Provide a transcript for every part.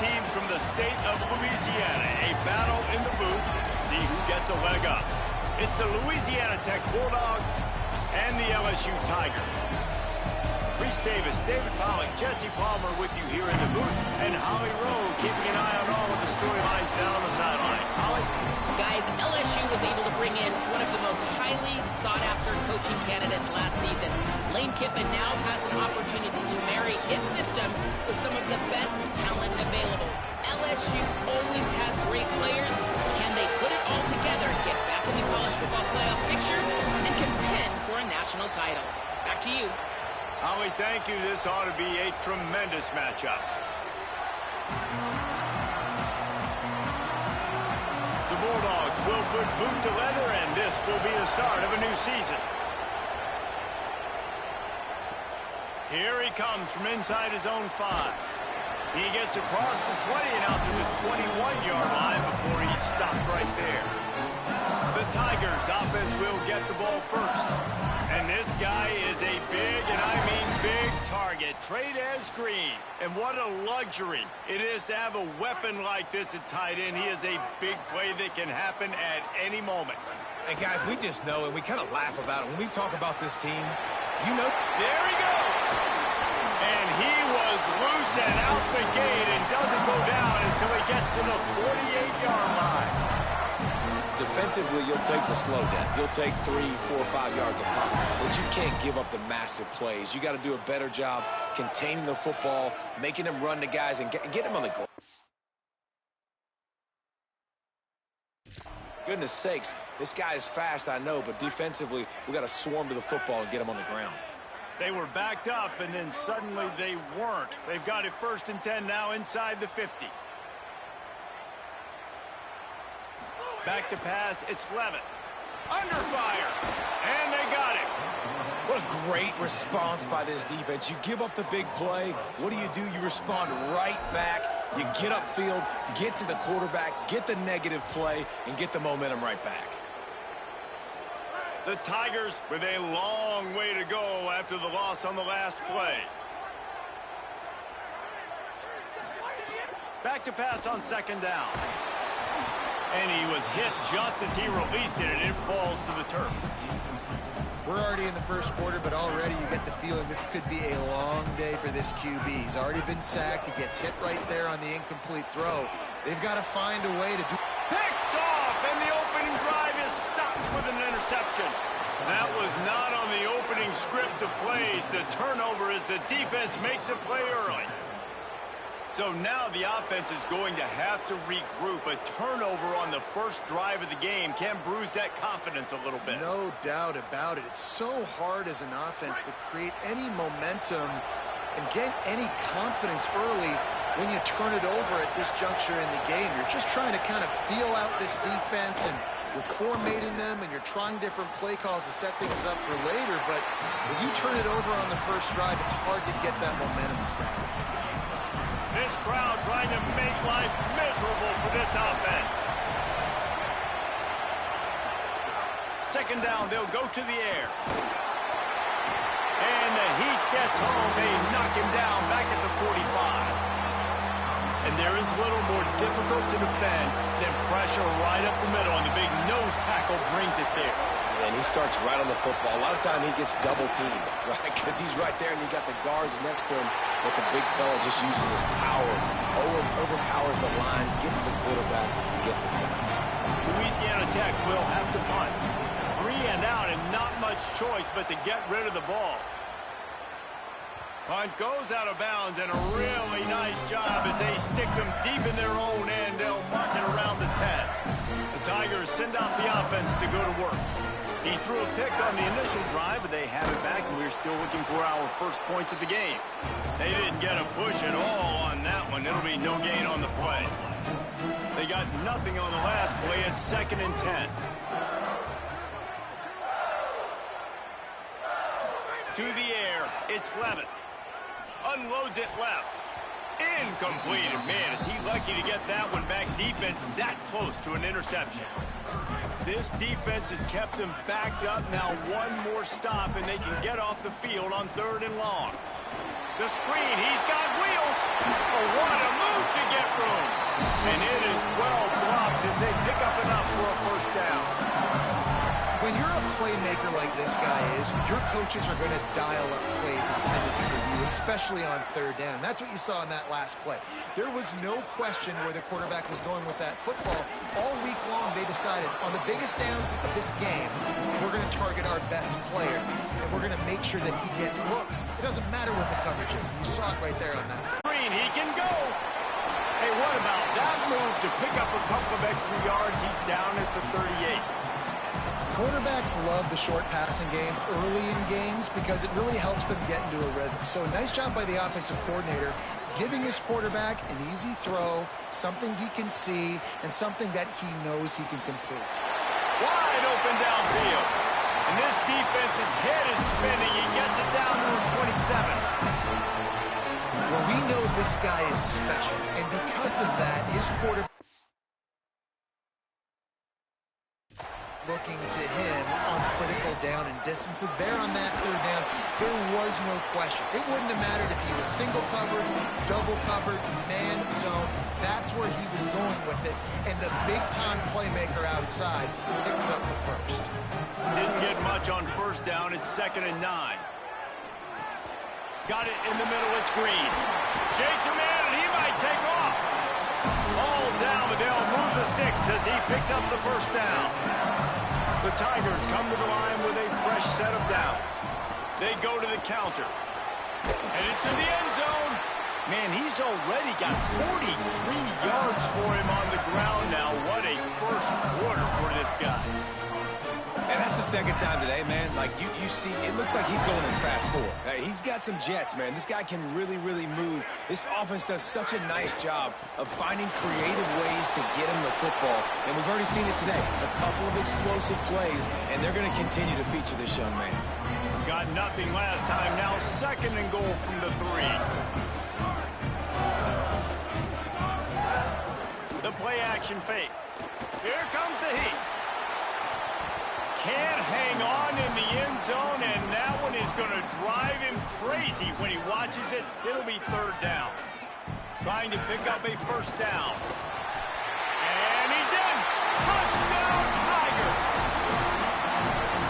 teams from the state of Louisiana. A battle in the booth. See who gets a leg up. It's the Louisiana Tech Bulldogs and the LSU Tigers. Reese Davis, David Pollock, Jesse Palmer with you here in the booth, and Holly Rowe keeping an eye on all of the storylines down on the sideline. Holly? Guys, LSU was able to bring in one of the most highly sought-after coaching candidates last season. Lane Kiffin now has an opportunity to marry his system with some of the best talent available. LSU always has great players. Can they put it all together, get back in the college football playoff picture, and contend for a national title? Back to you. Holly, thank you. This ought to be a tremendous matchup. The Bulldogs will put boot to leather, and this will be the start of a new season. Here he comes from inside his own 5. He gets across the 20 and out to the 21-yard line before he stopped right there. The Tigers offense will get the ball first. And this guy is a big, and I mean big, target. Trey'Dez Green. And what a luxury it is to have a weapon like this at tight end. He is a big play that can happen at any moment. And guys, we just know, and we kind of laugh about it when we talk about this team. You know. There he goes. And he was loose and out the gate and doesn't go down until he gets to the 48-yard line. Defensively, you'll take the slow death. You'll take 3, 4, 5 yards a pop. But you can't give up the massive plays. You got to do a better job containing the football, making them run the guys, and get them on the ground. Goodness sakes, this guy is fast, I know, but defensively, we got to swarm to the football and get him on the ground. They were backed up, and then suddenly they weren't. They've got it 1st and 10 now inside the 50. Back to pass, it's Levitt. Under fire, and they got it. What a great response by this defense. You give up the big play. What do? You respond right back. You get upfield, get to the quarterback, get the negative play, and get the momentum right back. The Tigers with a long way to go after the loss on the last play. Back to pass on 2nd down. And he was hit just as he released it, and it falls to the turf. We're already in the first quarter, but already you get the feeling this could be a long day for this QB. He's already been sacked. He gets hit right there on the incomplete throw. They've got to find a way to do... Picked off, and the opening drive is stopped with an interception. That was not on the opening script of plays. The turnover as the defense makes a play early. So now the offense is going to have to regroup. A turnover on the first drive of the game can bruise that confidence a little bit. No doubt about it. It's so hard as an offense to create any momentum and get any confidence early when you turn it over at this juncture in the game. You're just trying to kind of feel out this defense, and you're formatting them, and you're trying different play calls to set things up for later. But when you turn it over on the first drive, it's hard to get that momentum started. This crowd trying to make life miserable for this offense. 2nd down, they'll go to the air. And the heat gets home. They knock him down back at the 45. And there is little more difficult to defend than pressure right up the middle, and the big nose tackle brings it there. And he starts right on the football. A lot of time he gets double teamed, right? Because he's right there and you got the guards next to him, but the big fella just uses his power, overpowers the line, gets the quarterback, and gets the sack. Louisiana Tech will have to punt. 3 and out, and not much choice but to get rid of the ball. Punt goes out of bounds, and a really nice job as they stick them deep in their own end. They'll mark it around the 10. The Tigers send out the offense to go to work. He threw a pick on the initial drive, but they have it back, and we're still looking for our first points of the game. They didn't get a push at all on that one. It'll be no gain on the play. They got nothing on the last play. It's 2nd and 10. To the air, it's Levitt. Unloads it left. Incomplete. And man, is he lucky to get that one back. Defense that close to an interception. This defense has kept them backed up. Now one more stop, and they can get off the field on 3rd and long. The screen, he's got wheels. Oh, what a move to get room. And it is well blocked as they pick up enough for a first down. When you're a playmaker like this guy is, your coaches are going to dial up plays intended for you, especially on third down. That's what you saw in that last play. There was no question where the quarterback was going with that football. All week long, they decided on the biggest downs of this game, we're going to target our best player, and we're going to make sure that he gets looks. It doesn't matter what the coverage is, and you saw it right there on that. Green, he can go. Hey, what about that move to pick up a couple of extra yards? He's down at the 38. Quarterbacks love the short passing game early in games because it really helps them get into a rhythm. So nice job by the offensive coordinator giving his quarterback an easy throw, something he can see, and something that he knows he can complete. Wide open downfield. And this defense's head is spinning. He gets it down to the 27. Well, we know this guy is special, and because of that, his quarterback looking to him on critical down and distances. There on that third down, there was no question. It wouldn't have mattered if he was single covered, double covered, man zone. That's where he was going with it. And the big-time playmaker outside picks up the first. Didn't get much on first down. It's 2nd and 9. Got it in the middle. It's Green. Shakes a man, and he might take off. All down, but they'll move the sticks as he picks up the first down. The Tigers come to the line with a fresh set of downs. They go to the counter. And into the end zone. Man, he's already got 43 yards for him on the ground now. What a first quarter for this guy. And that's the second time today, man. Like, you see, it looks like he's going in fast forward. He's got some jets, man. This guy can really, really move. This offense does such a nice job of finding creative ways to get him the football. And we've already seen it today. A couple of explosive plays, and they're going to continue to feature this young man. Got nothing last time. Now 2nd and goal from the 3. The play action fake. Here comes the heat. Can't hang on in the end zone, and that one is going to drive him crazy when he watches it. It'll be 3rd down. Trying to pick up a first down. And he's in. Touchdown, Tiger.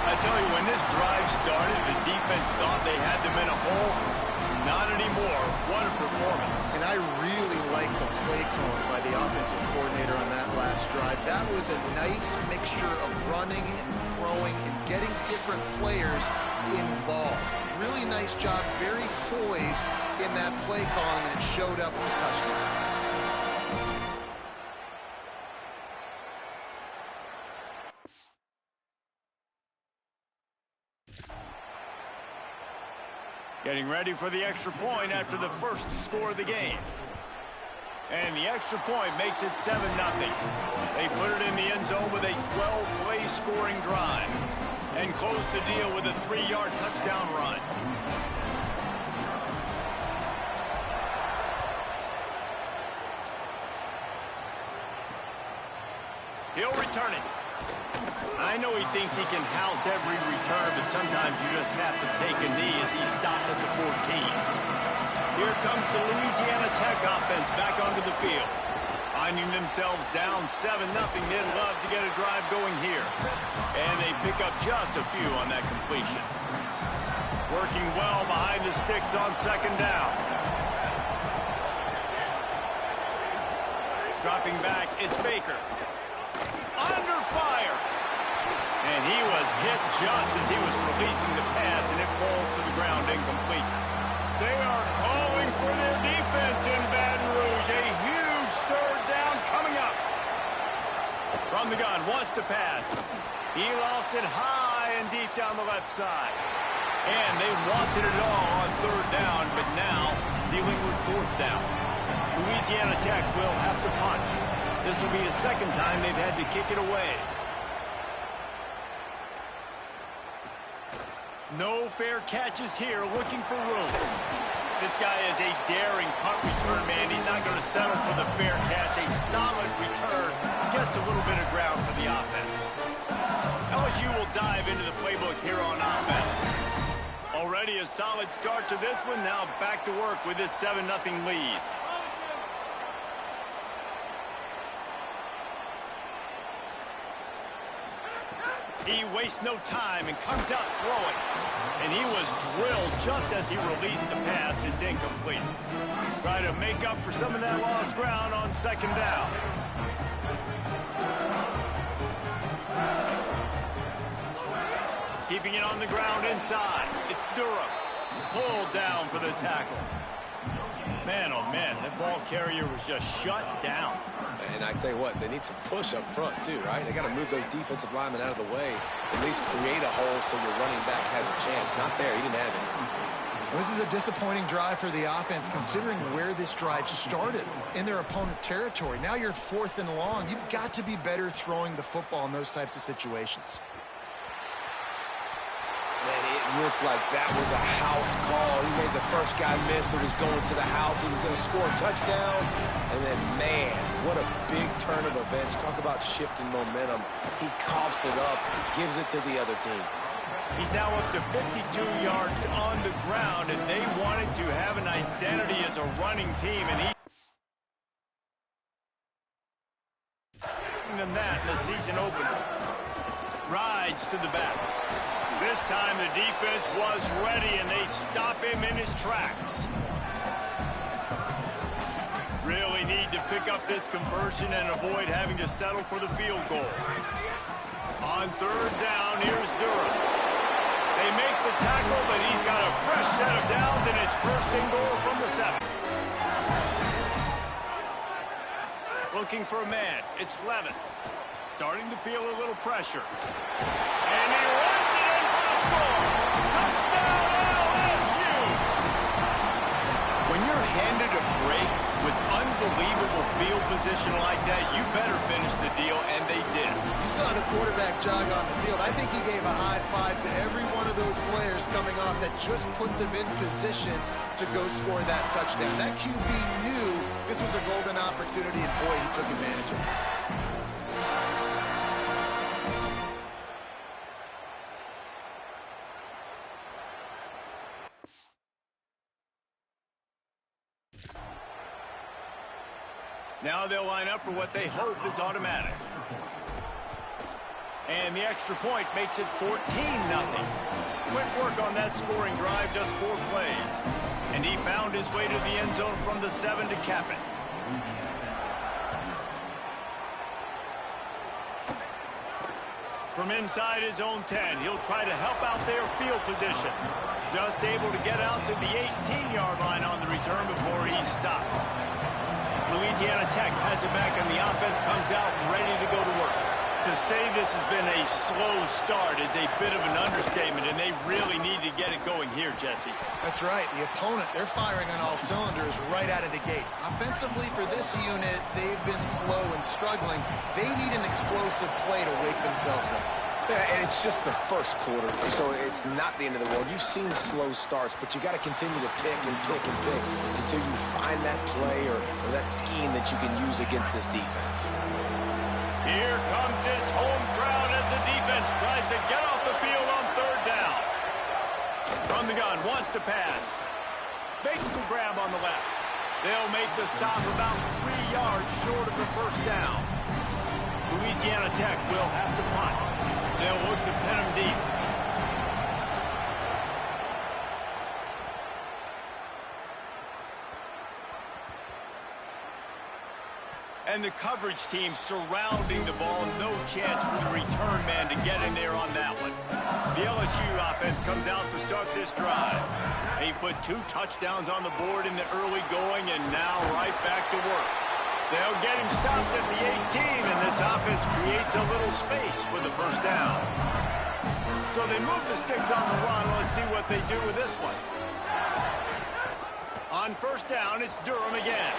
I tell you, when this drive started, the defense thought they had them in a hole. Not anymore. What a performance. And I really like the play calling by the offensive coordinator on that last drive. That was a nice mixture of running and throwing and getting different players involved. Really nice job, very poised in that play calling, and it showed up with the touchdown. Getting ready for the extra point after the first score of the game. And the extra point makes it 7-0. They put it in the end zone with a 12-play scoring drive and close the deal with a 3-yard touchdown run. He'll return it. I know he thinks he can house every return, but sometimes you just have to take a knee as he stopped at the 14. Here comes the Louisiana Tech offense back onto the field. Finding themselves down 7-0, they'd love to get a drive going here. And they pick up just a few on that completion. Working well behind the sticks on 2nd down. Dropping back, it's Baker. Under fire. And he was hit just as he was releasing the pass, and it falls to the ground incomplete. They are calling for their defense in Baton Rouge. A huge 3rd down coming up. From the gun, wants to pass. He lost it high and deep down the left side. And they wanted it all on 3rd down, but now dealing with 4th down. Louisiana Tech will have to punt. This will be the 2nd time they've had to kick it away. No fair catches here, looking for room. This guy is a daring punt return man. He's not going to settle for the fair catch. A solid return gets a little bit of ground for the offense. LSU will dive into the playbook here on offense. Already a solid start to this one. Now back to work with this 7-0 lead. He wastes no time and comes out throwing. And he was drilled just as he released the pass. It's incomplete. Try to make up for some of that lost ground on second down. Keeping it on the ground inside. It's Durham. Pulled down for the tackle. Man, oh man, that ball carrier was just shut down. And I tell you what, they need some push up front too, right? They got to move those defensive linemen out of the way, at least create a hole so your running back has a chance. Not there. He didn't have it. This is a disappointing drive for the offense, considering where this drive started, in their opponent territory. Now you're 4th and long. You've got to be better throwing the football in those types of situations. Man, it looked like that was a house call. He made the first guy miss. It was going to the house. He was going to score a touchdown. And then, man, what a big turn of events. Talk about shifting momentum. He coughs it up, gives it to the other team. He's now up to 52 yards on the ground, and they wanted to have an identity as a running team, and he than that in the season opener. Rides to the back. This time the defense was ready, and they stop him in his tracks. Really need to pick up this conversion and avoid having to settle for the field goal. On third down, here's Durham. They make the tackle, but he's got a fresh set of downs, and it's 1st and goal from the 7. Looking for a man. It's Levin. Starting to feel a little pressure. And he runs it in for the score. Touchdown, LSU! When you're handed a break with unbelievable field position like that, you better finish the deal, and they did. You saw the quarterback jog on the field. I think he gave a high five to every one of those players coming off that just put them in position to go score that touchdown. That QB knew this was a golden opportunity, and boy, he took advantage of it. Now they'll line up for what they hope is automatic. And the extra point makes it 14-0. Quick work on that scoring drive, just 4 plays. And he found his way to the end zone from the 7 to cap it. From inside his own 10, he'll try to help out their field position. Just able to get out to the 18-yard line on the return before he's stopped. Louisiana Tech has it back, and the offense comes out ready to go to work. To say this has been a slow start is a bit of an understatement, and they really need to get it going here, Jesse. That's right. The opponent, they're firing on all cylinders right out of the gate. Offensively, for this unit, they've been slow and struggling. They need an explosive play to wake themselves up. Yeah, and it's just the first quarter, so it's not the end of the world. You've seen slow starts, but you got to continue to pick and pick and pick until you find that play or that scheme that you can use against this defense. Here comes his home crowd as the defense tries to get off the field on third down. From the gun, wants to pass. Makes the grab on the left. They'll make the stop about 3 yards short of the first down. Louisiana Tech will have to punt. They'll look to pin him deep. And the coverage team surrounding the ball. No chance for the return man to get in there on that one. The LSU offense comes out to start this drive. He put 2 touchdowns on the board in the early going, and now right back to work. They'll get him stopped at the 18, and this offense creates a little space for the first down. So they move the sticks on the run. Let's see what they do with this one. On first down, it's Durham again.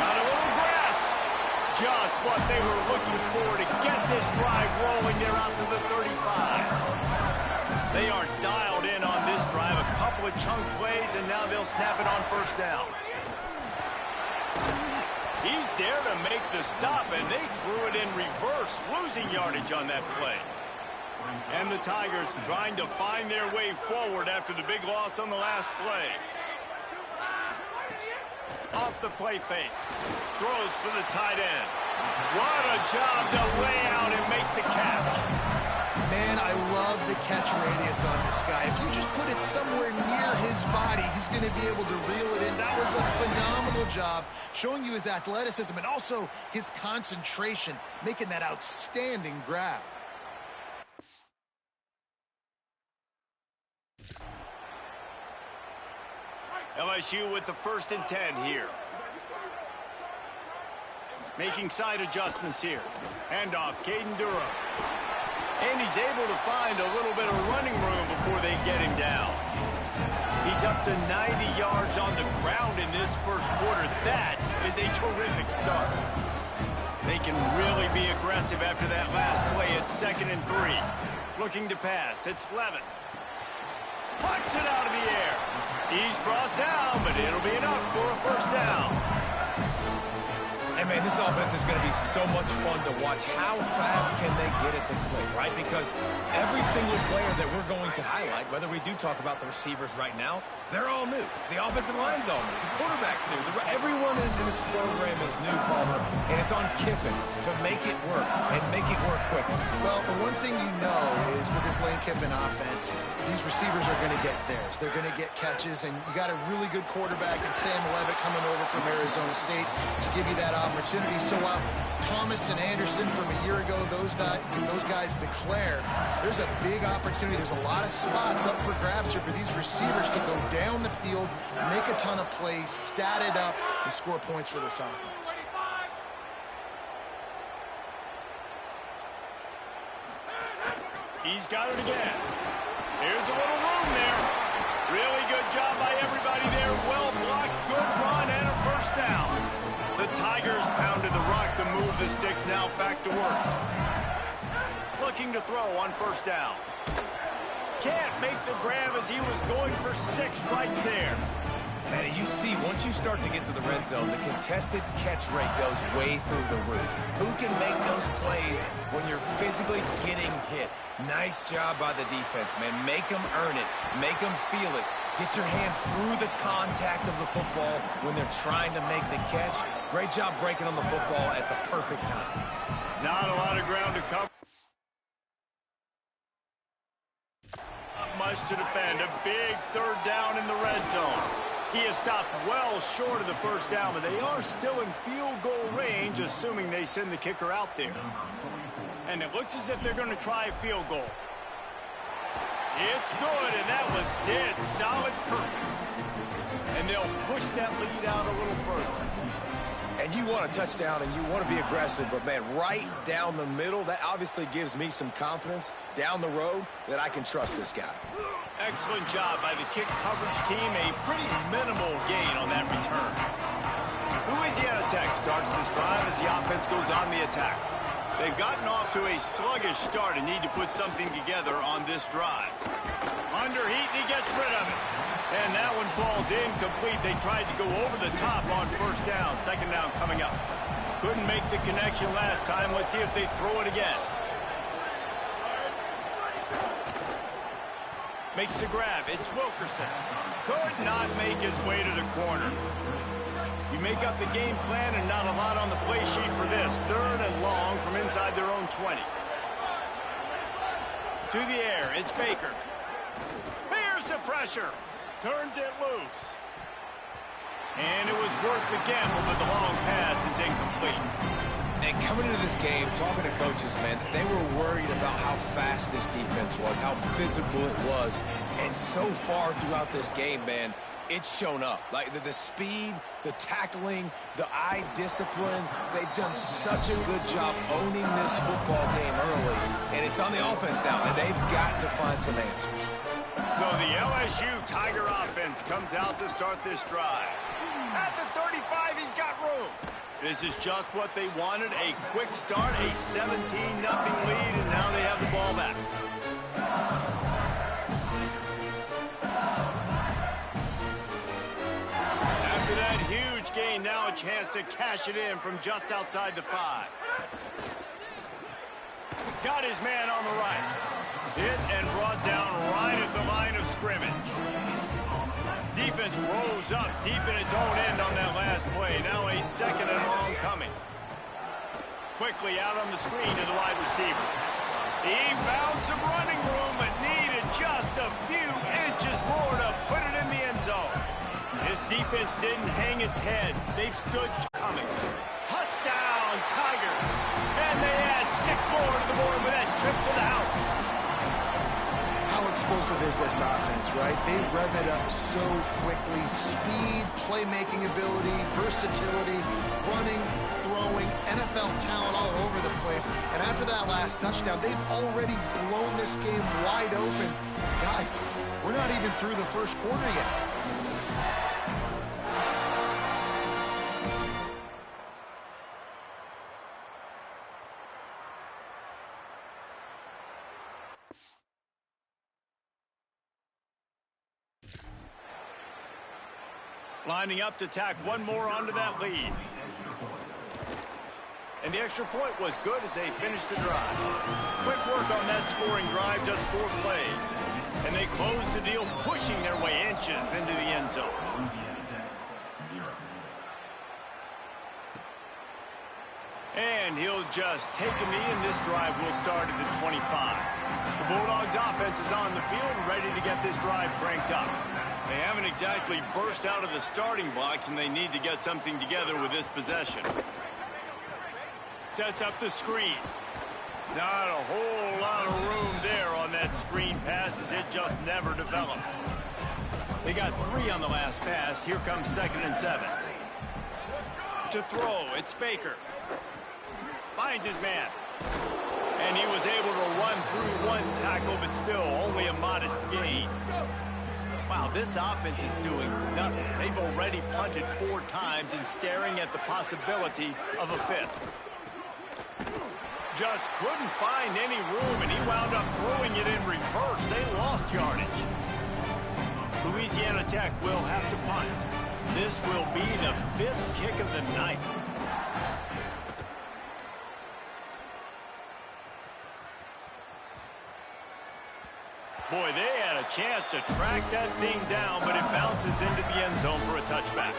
Got a little grass. Just what they were looking for to get this drive rolling. They're out to the 35. They are dialed in on this drive. A couple of chunk plays, and now they'll snap it on first down. He's there to make the stop, and they threw it in reverse, losing yardage on that play. And the Tigers trying to find their way forward after the big loss on the last play. Off the play fake. Throws for the tight end. What a job to lay out and make the catch. Man, I love the catch radius on this guy. If you just put it somewhere near his body, he's going to be able to reel it in. That was a phenomenal job, showing you his athleticism and also his concentration, making that outstanding grab. LSU with the 1st and 10 here. Making side adjustments here. Handoff, Caden Durham. And he's able to find a little bit of running room before they get him down. He's up to 90 yards on the ground in this first quarter. That is a terrific start. They can really be aggressive after that last play. It's 2nd and 3. Looking to pass. It's Levin. Pucks it out of the air. He's brought down, but it'll be enough for a 1st down. And, man, this offense is going to be so much fun to watch. How fast can they get it to click, right? Because every single player that we're going to highlight, whether we do talk about the receivers right now, they're all new. The offensive line's all new. The quarterback's new. Everyone in this program is new, Palmer, and it's on Kiffin to make it work and make it work quickly. Well, the one thing you know is with this Lane Kiffin offense, these receivers are going to get theirs. They're going to get catches, and you got a really good quarterback in Sam Levitt coming over from Arizona State to give you that opportunity. So while Thomas and Anderson from a year ago, those guys declare, there's a big opportunity. There's a lot of spots up for grabs here for these receivers to go down the field, make a ton of plays, stat it up, and score points for this offense. He's got it again. Here's a little room there. Really good job by everybody there. Well blocked, good run, and a 1st down. The Tigers pounded the rock to move the sticks. Now back to work. Looking to throw on 1st down. Can't make the grab as he was going for 6 right there. Man, you see, once you start to get to the red zone, the contested catch rate goes way through the roof. Who can make those plays when you're physically getting hit? Nice job by the defense, man. Make them earn it. Make them feel it. Get your hands through the contact of the football when they're trying to make the catch. Great job breaking on the football at the perfect time. Not a lot of ground to cover. Not much to defend. A big 3rd down in the red zone. He is stopped well short of the 1st down, but they are still in field goal range, assuming they send the kicker out there. And it looks as if they're going to try a field goal. It's good, and that was dead solid perfect. And they'll push that lead out a little further. And you want a touchdown, and you want to be aggressive, but, man, right down the middle, that obviously gives me some confidence down the road that I can trust this guy. Excellent job by the kick coverage team. A pretty minimal gain on that return. Louisiana Tech starts this drive as the offense goes on the attack. They've gotten off to a sluggish start and need to put something together on this drive. Under heat, and he gets rid of it. And that one falls incomplete. They tried to go over the top on 1st down. 2nd down coming up. Couldn't make the connection last time. Let's see if they throw it again. Makes the grab. It's Wilkerson. Could not make his way to the corner. You make up the game plan and not a lot on the play sheet for this. 3rd and long from inside their own 20. To the air. It's Baker. Here's the pressure. Turns it loose. And it was worth the gamble, but the long pass is incomplete. And coming into this game, talking to coaches, man, they were worried about how fast this defense was, how physical it was. And so far throughout this game, man, it's shown up. Like the speed, the tackling, the eye discipline, they've done such a good job owning this football game early. And it's on the offense now, and they've got to find some answers. So the LSU Tiger offense comes out to start this drive. At the 35, he's got room. This is just what they wanted, a quick start, a 17-0 lead, and now they have the ball back. After that huge gain, now a chance to cash it in from just outside the 5. Got his man on the right. Hit and brought down right at the line of scrimmage. Defense rose up deep in its own end on that last play. Now a second and long coming. Quickly out on the screen to the wide receiver. He found some running room but needed just a few inches more to put it in the end zone. This defense didn't hang its head. They've stood coming. Touchdown, Tigers. And they add 6 more to the board with that trip to the house. How explosive is this offense, right? They rev it up so quickly. Speed, playmaking ability, versatility, running, throwing, NFL talent all over the place. And after that last touchdown, they've already blown this game wide open. Guys, we're not even through the first quarter yet. Lining up to tack one more onto that lead. And the extra point was good as they finished the drive. Quick work on that scoring drive, just 4 plays. And they closed the deal, pushing their way inches into the end zone. And he'll just take a knee, and this drive will start at the 25. The Bulldogs offense is on the field, ready to get this drive cranked up. They haven't exactly burst out of the starting blocks, and they need to get something together with this possession. Sets up the screen. Not a whole lot of room there on that screen pass, as it just never developed. They got 3 on the last pass. Here comes 2nd and 7. To throw, it's Baker. Finds his man. And he was able to run through 1 tackle, but still only a modest gain. Wow, this offense is doing nothing. They've already punted 4 times and staring at the possibility of a 5th. Just couldn't find any room, and he wound up throwing it in reverse. They lost yardage. Louisiana Tech will have to punt. This will be the 5th kick of the night. Boy, they had a chance to track that thing down, but it bounces into the end zone for a touchback.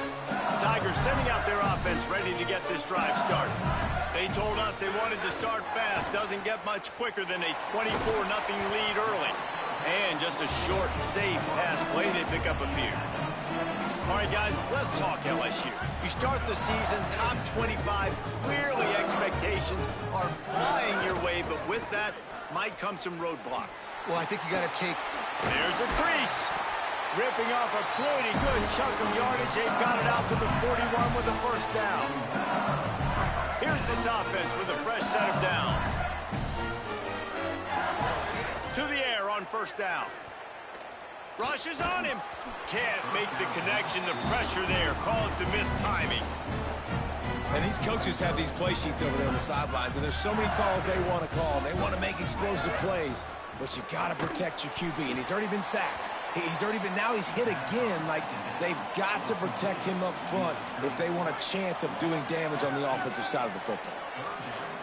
Tigers sending out their offense ready to get this drive started. They told us they wanted to start fast. Doesn't get much quicker than a 24-0 lead early. And just a short, safe pass play, they pick up a few. All right, guys, let's talk LSU. You start the season, top 25. Clearly expectations are flying your way, but with that might come some roadblocks. Well, I think you got to take... There's a crease. Ripping off a pretty good chunk of yardage. They've got it out to the 41 with a first down. Here's this offense with a fresh set of downs. To the air on first down. Rushes on him. Can't make the connection. The pressure there caused the missed timing. And these coaches have these play sheets over there on the sidelines, and there's so many calls they want to call. They want to make explosive plays, but you got to protect your QB, and he's already been sacked. Now he's hit again. Like, they've got to protect him up front if they want a chance of doing damage on the offensive side of the football.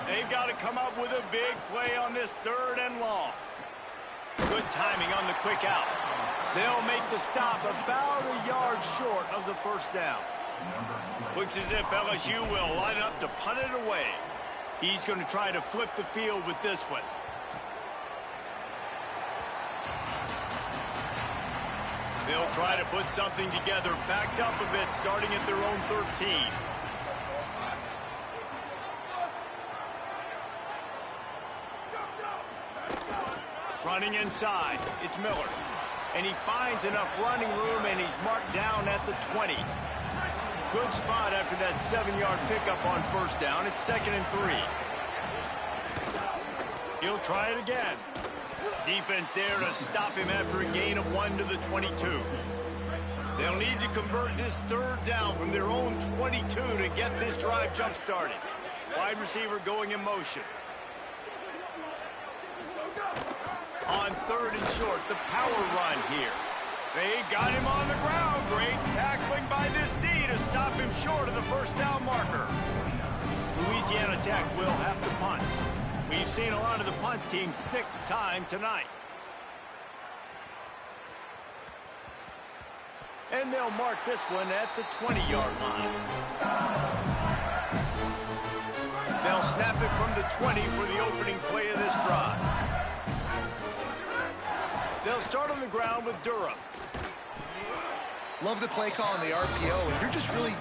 They've got to come up with a big play on this 3rd and long. Good timing on the quick out. They'll make the stop about a yard short of the first down. Looks as if LSU will line up to punt it away. He's going to try to flip the field with this one. They'll try to put something together, backed up a bit, starting at their own 13. Running inside, it's Miller. And he finds enough running room, and he's marked down at the 20. Good spot after that 7-yard pickup on first down. It's 2nd and 3. He'll try it again. Defense there to stop him after a gain of 1 to the 22. They'll need to convert this 3rd down from their own 22 to get this drive jump-started. Wide receiver going in motion. On 3rd and short, the power run here. They got him on the ground. Great tackling by this D to stop him short of the first down marker. Louisiana Tech will have to punt. We've seen a lot of the punt team 6 times tonight. And they'll mark this one at the 20-yard line. They'll snap it from the 20 for the opening play of this drive. They'll start on the ground with Durham. Love the play call on the RPO, and you're just really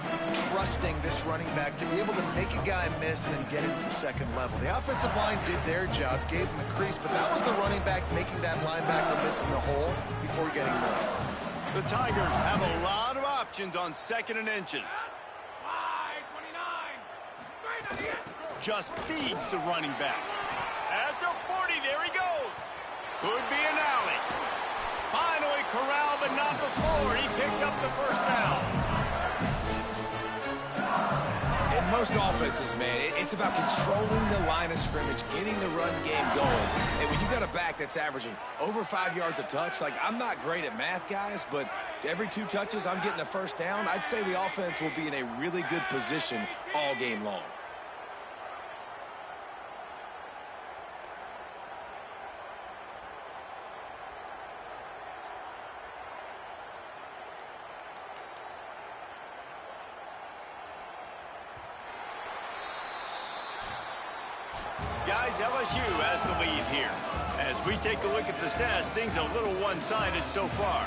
trusting this running back to be able to make a guy miss and then get into the second level. The offensive line did their job, gave him a crease, but that was the running back making that linebacker miss in the hole before getting moved. The Tigers have a lot of options on 2nd and inches. Just feeds the running back. At the 40, there he goes. Could be an alley. Finally corralled, but not before. He picks up the first down. In most offenses, man, it's about controlling the line of scrimmage, getting the run game going. And when you got a back that's averaging over 5 yards a touch, like, I'm not great at math, guys, but every 2 touches, I'm getting a first down. I'd say the offense will be in a really good position all game long. Guys, LSU has the lead here. As we take a look at the stats, things are a little one-sided so far.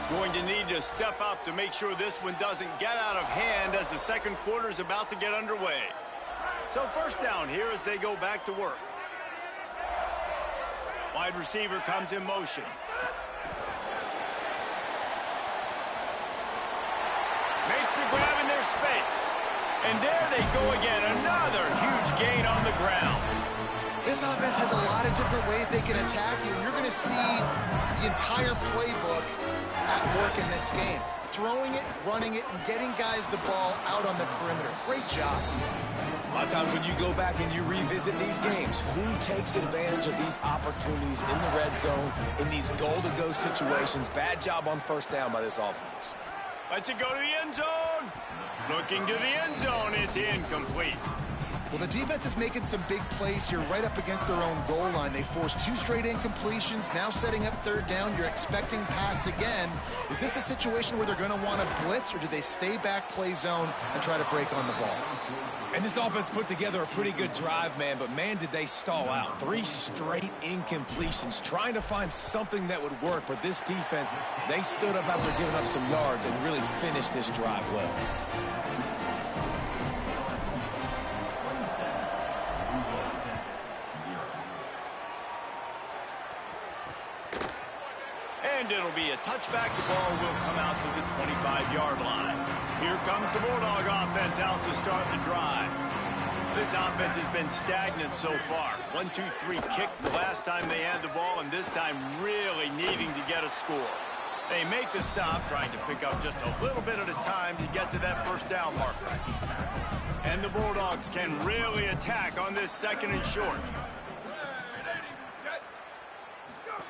Going to need to step up to make sure this one doesn't get out of hand as the second quarter is about to get underway. So first down here as they go back to work. Wide receiver comes in motion. Makes the grab in their space. And there they go again. Another huge gain on the ground. This offense has a lot of different ways they can attack you, and you're going to see the entire playbook at work in this game. Throwing it, running it, and getting guys the ball out on the perimeter. Great job. A lot of times when you go back and you revisit these games, who takes advantage of these opportunities in the red zone, in these goal-to-go situations? Bad job on first down by this offense. Lets it go to the end zone. Looking to the end zone. It's incomplete. Well, the defense is making some big plays here right up against their own goal line. They forced 2 straight incompletions, now setting up third down. You're expecting pass again. Is this a situation where they're going to want to blitz, or do they stay back, play zone, and try to break on the ball? And this offense put together a pretty good drive, man, but man, did they stall out. 3 straight incompletions, trying to find something that would work, but this defense, they stood up after giving up some yards and really finished this drive well. And it'll be a touchback. The ball will come out to the 25-yard line. Here comes the Bulldog offense out to start the drive. This offense has been stagnant so far. 1-2-3 kick the last time they had the ball, and this time really needing to get a score. They make the stop, trying to pick up just a little bit at a time to get to that first down marker. And the Bulldogs can really attack on this 2nd and short.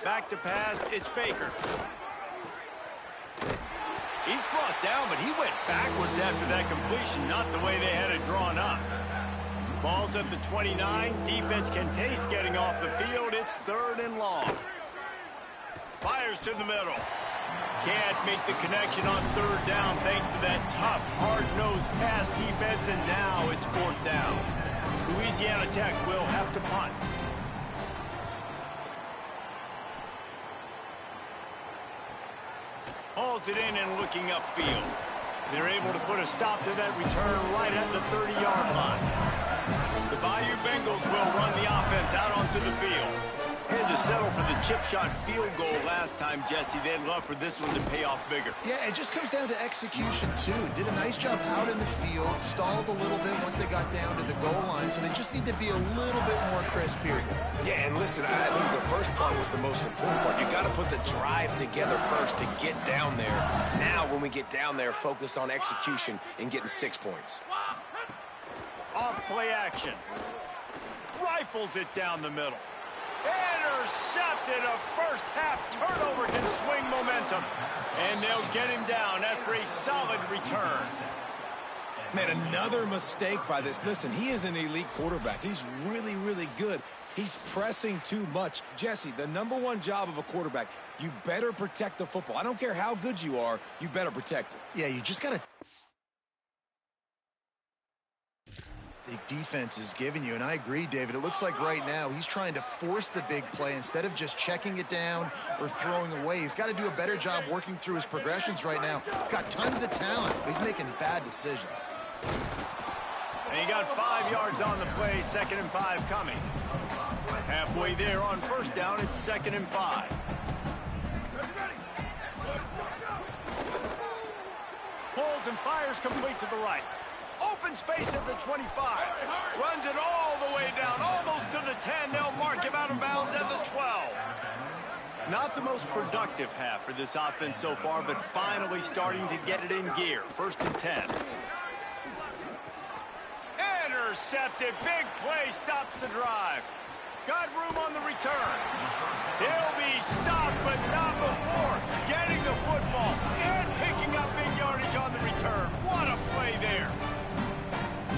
Back to pass, it's Baker. He's brought down, but he went backwards after that completion, not the way they had it drawn up. Ball's at the 29. Defense can taste getting off the field. It's 3rd and long. Fires to the middle. Can't make the connection on 3rd down thanks to that tough, hard-nosed pass defense, and now it's 4th down. Louisiana Tech will have to punt. Hauls it in and looking upfield. They're able to put a stop to that return right at the 30-yard line. The Bayou Bengals will run the offense out onto the field. Had to settle for the chip shot field goal last time, Jesse. They'd love for this one to pay off bigger. Yeah, it just comes down to execution, too. Did a nice job out in the field, stalled a little bit once they got down to the goal line, so they just need to be a little bit more crisp here. Yeah, and listen, I think the first part was the most important part. You got to put the drive together first to get down there. Now, when we get down there, focus on execution and getting 6 points. Off play action. Rifles it down the middle. Intercepted. A first half turnover can swing momentum. And they'll get him down after a solid return. Man, another mistake by this. Listen, he is an elite quarterback. He's really, really good. He's pressing too much. Jesse, the -- 1 job of a quarterback, you better protect the football. I don't care how good you are, you better protect it. Yeah, you just got to... The defense is giving you, and I agree, David. It looks like right now he's trying to force the big play instead of just checking it down or throwing away. He's got to do a better job working through his progressions right now. He's got tons of talent, but he's making bad decisions. And he got 5 yards on the play, 2nd and 5 coming. Halfway there on 1st down, it's 2nd and 5. Pulls and fires complete to the right. Open space at the 25. Runs it all the way down, almost to the 10. They'll mark him out of bounds at the 12. Not the most productive half for this offense so far, but finally starting to get it in gear. 1st and 10. Intercepted. Big play stops the drive. Got room on the return. He'll be stopped, but not before getting the football and picking up big yardage on the return. What a play there.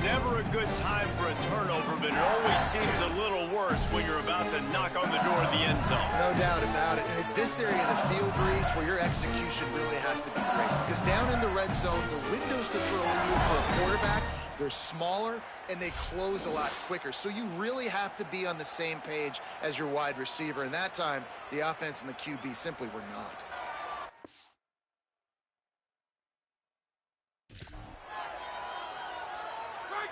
Never a good time for a turnover, but it always seems a little worse when you're about to knock on the door of the end zone. No doubt about it. And it's this area of the field, Reese, where your execution really has to be great. Because down in the red zone, the windows to throw into for a quarterback, they're smaller and they close a lot quicker. So you really have to be on the same page as your wide receiver. And that time, the offense and the QB simply were not.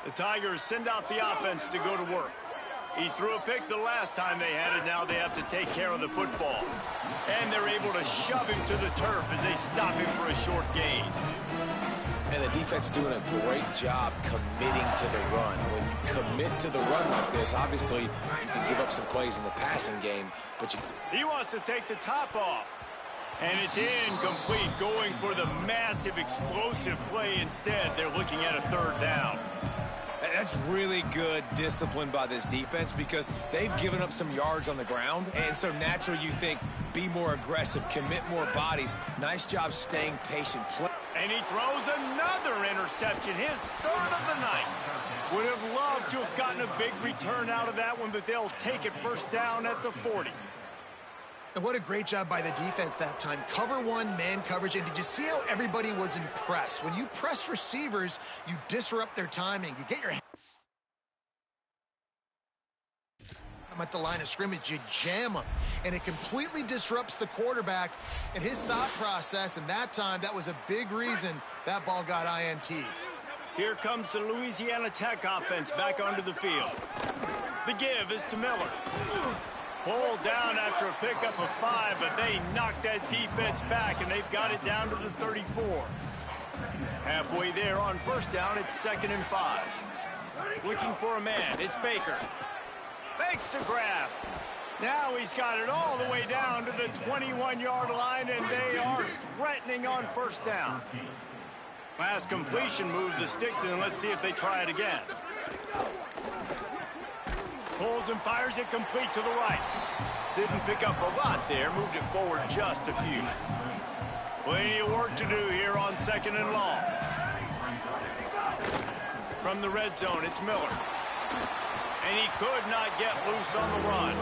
The Tigers send out the offense to go to work. He threw a pick the last time they had it. Now they have to take care of the football. And they're able to shove him to the turf as they stop him for a short gain. And the defense doing a great job committing to the run. When you commit to the run like this, obviously you can give up some plays in the passing game, but He wants to take the top off. And it's incomplete, going for the massive explosive play instead. They're looking at a 3rd down. That's really good discipline by this defense because they've given up some yards on the ground. And so naturally you think, be more aggressive, commit more bodies. Nice job staying patient. And he throws another interception, his 3rd of the night. Would have loved to have gotten a big return out of that one, but they'll take it 1st down at the 40. And what a great job by the defense that time. Cover 1, man coverage. And did you see how everybody was impressed? When you press receivers, you disrupt their timing. You get your hand at the line of scrimmage, you jam them. And it completely disrupts the quarterback and his thought process. And that time, that was a big reason that ball got INT'd. Here comes the Louisiana Tech offense back onto the field. The give is to Miller. Pulled down after a pickup of 5, but they knocked that defense back, and they've got it down to the 34. Halfway there on 1st down, it's 2nd and 5. Looking for a man, it's Baker. Makes the grab. Now he's got it all the way down to the 21-yard line, and they are threatening on 1st down. Last completion moved the sticks, and let's see if they try it again. Pulls and fires it complete to the right. Didn't pick up a lot there, moved it forward just a few. Plenty of work to do here on 2nd and long. From the red zone, it's Miller. And he could not get loose on the run.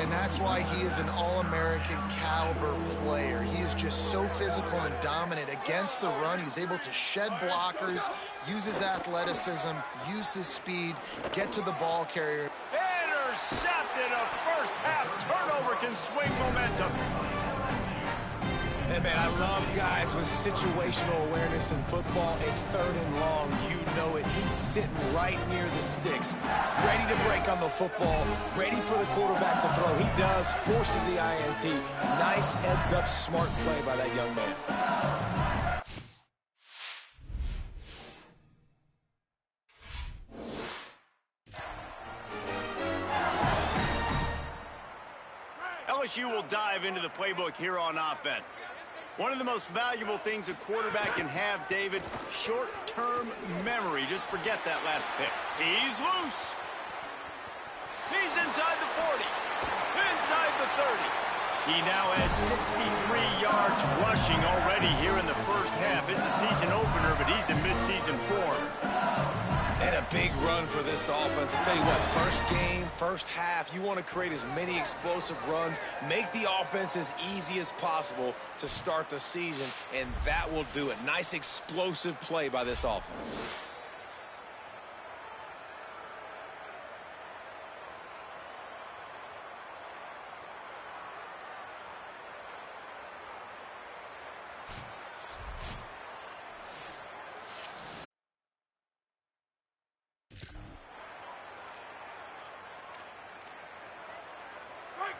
And that's why he is an All-American caliber player. He is just so physical and dominant against the run. He's able to shed blockers, use his athleticism, use his speed, get to the ball carrier. Intercepted. A 1st half turnover can swing momentum. And man, I love guys with situational awareness in football. It's 3rd and long. You know it. He's sitting right near the sticks, ready to break on the football, ready for the quarterback to throw. He does, forces the INT. Nice heads-up, smart play by that young man. LSU will dive into the playbook here on offense. One of the most valuable things a quarterback can have, David, short-term memory. Just forget that last pick. He's loose. He's inside the 40, inside the 30. He now has 63 yards rushing already here in the first half. It's a season opener, but he's in midseason form. And a big run for this offense. I'll tell you what, first game, first half, you want to create as many explosive runs, make the offense as easy as possible to start the season, and that will do it. Nice explosive play by this offense.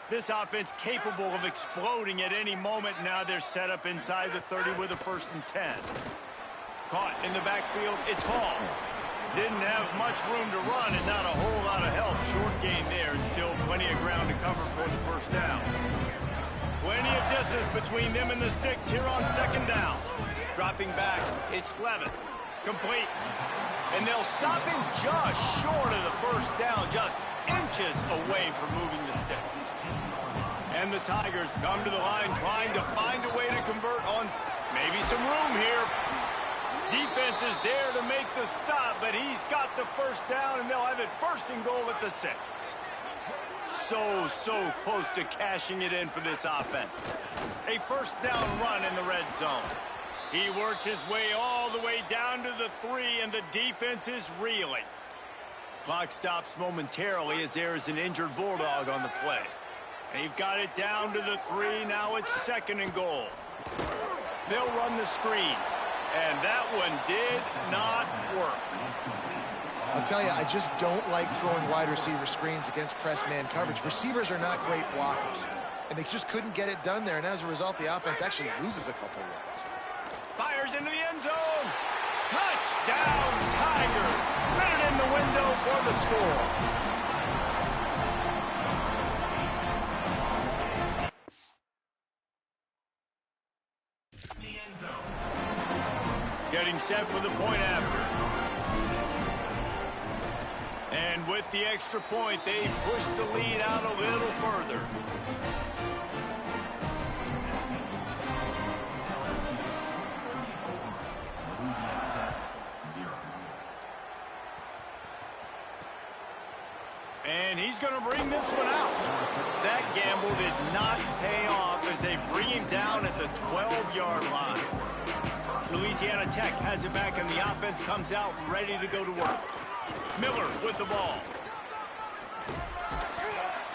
This offense capable of exploding at any moment. Now they're set up inside the 30 with a 1st and 10. Caught in the backfield. It's called. Didn't have much room to run and not a whole lot of help. Short gain there and still plenty of ground to cover for the 1st down. Plenty of distance between them and the sticks here on 2nd down. Dropping back. It's Levitt. Complete. And they'll stop him just short of the 1st down. Just inches away from moving the sticks. And the Tigers come to the line trying to find a way to convert on maybe some room here. Defense is there to make the stop, but he's got the 1st down, and they'll have it 1st and goal at the 6. So close to cashing it in for this offense. A 1st down run in the red zone. He works his way all the way down to the 3, and the defense is reeling. Clock stops momentarily as there is an injured Bulldog on the play. They've got it down to the 3. Now it's 2nd and goal. They'll run the screen. And that one did not work. I'll tell you, I just don't like throwing wide receiver screens against press man coverage. Receivers are not great blockers. And they just couldn't get it done there. And as a result, the offense actually loses a couple of yards. Fires into the end zone. Touchdown, Tigers. Fit it in the window for the score. Getting set for the point after. And with the extra point, they push the lead out a little further. And he's going to bring this one out. That gamble did not pay off as they bring him down at the 12-yard line. Louisiana Tech has it back, and the offense comes out ready to go to work. Miller with the ball.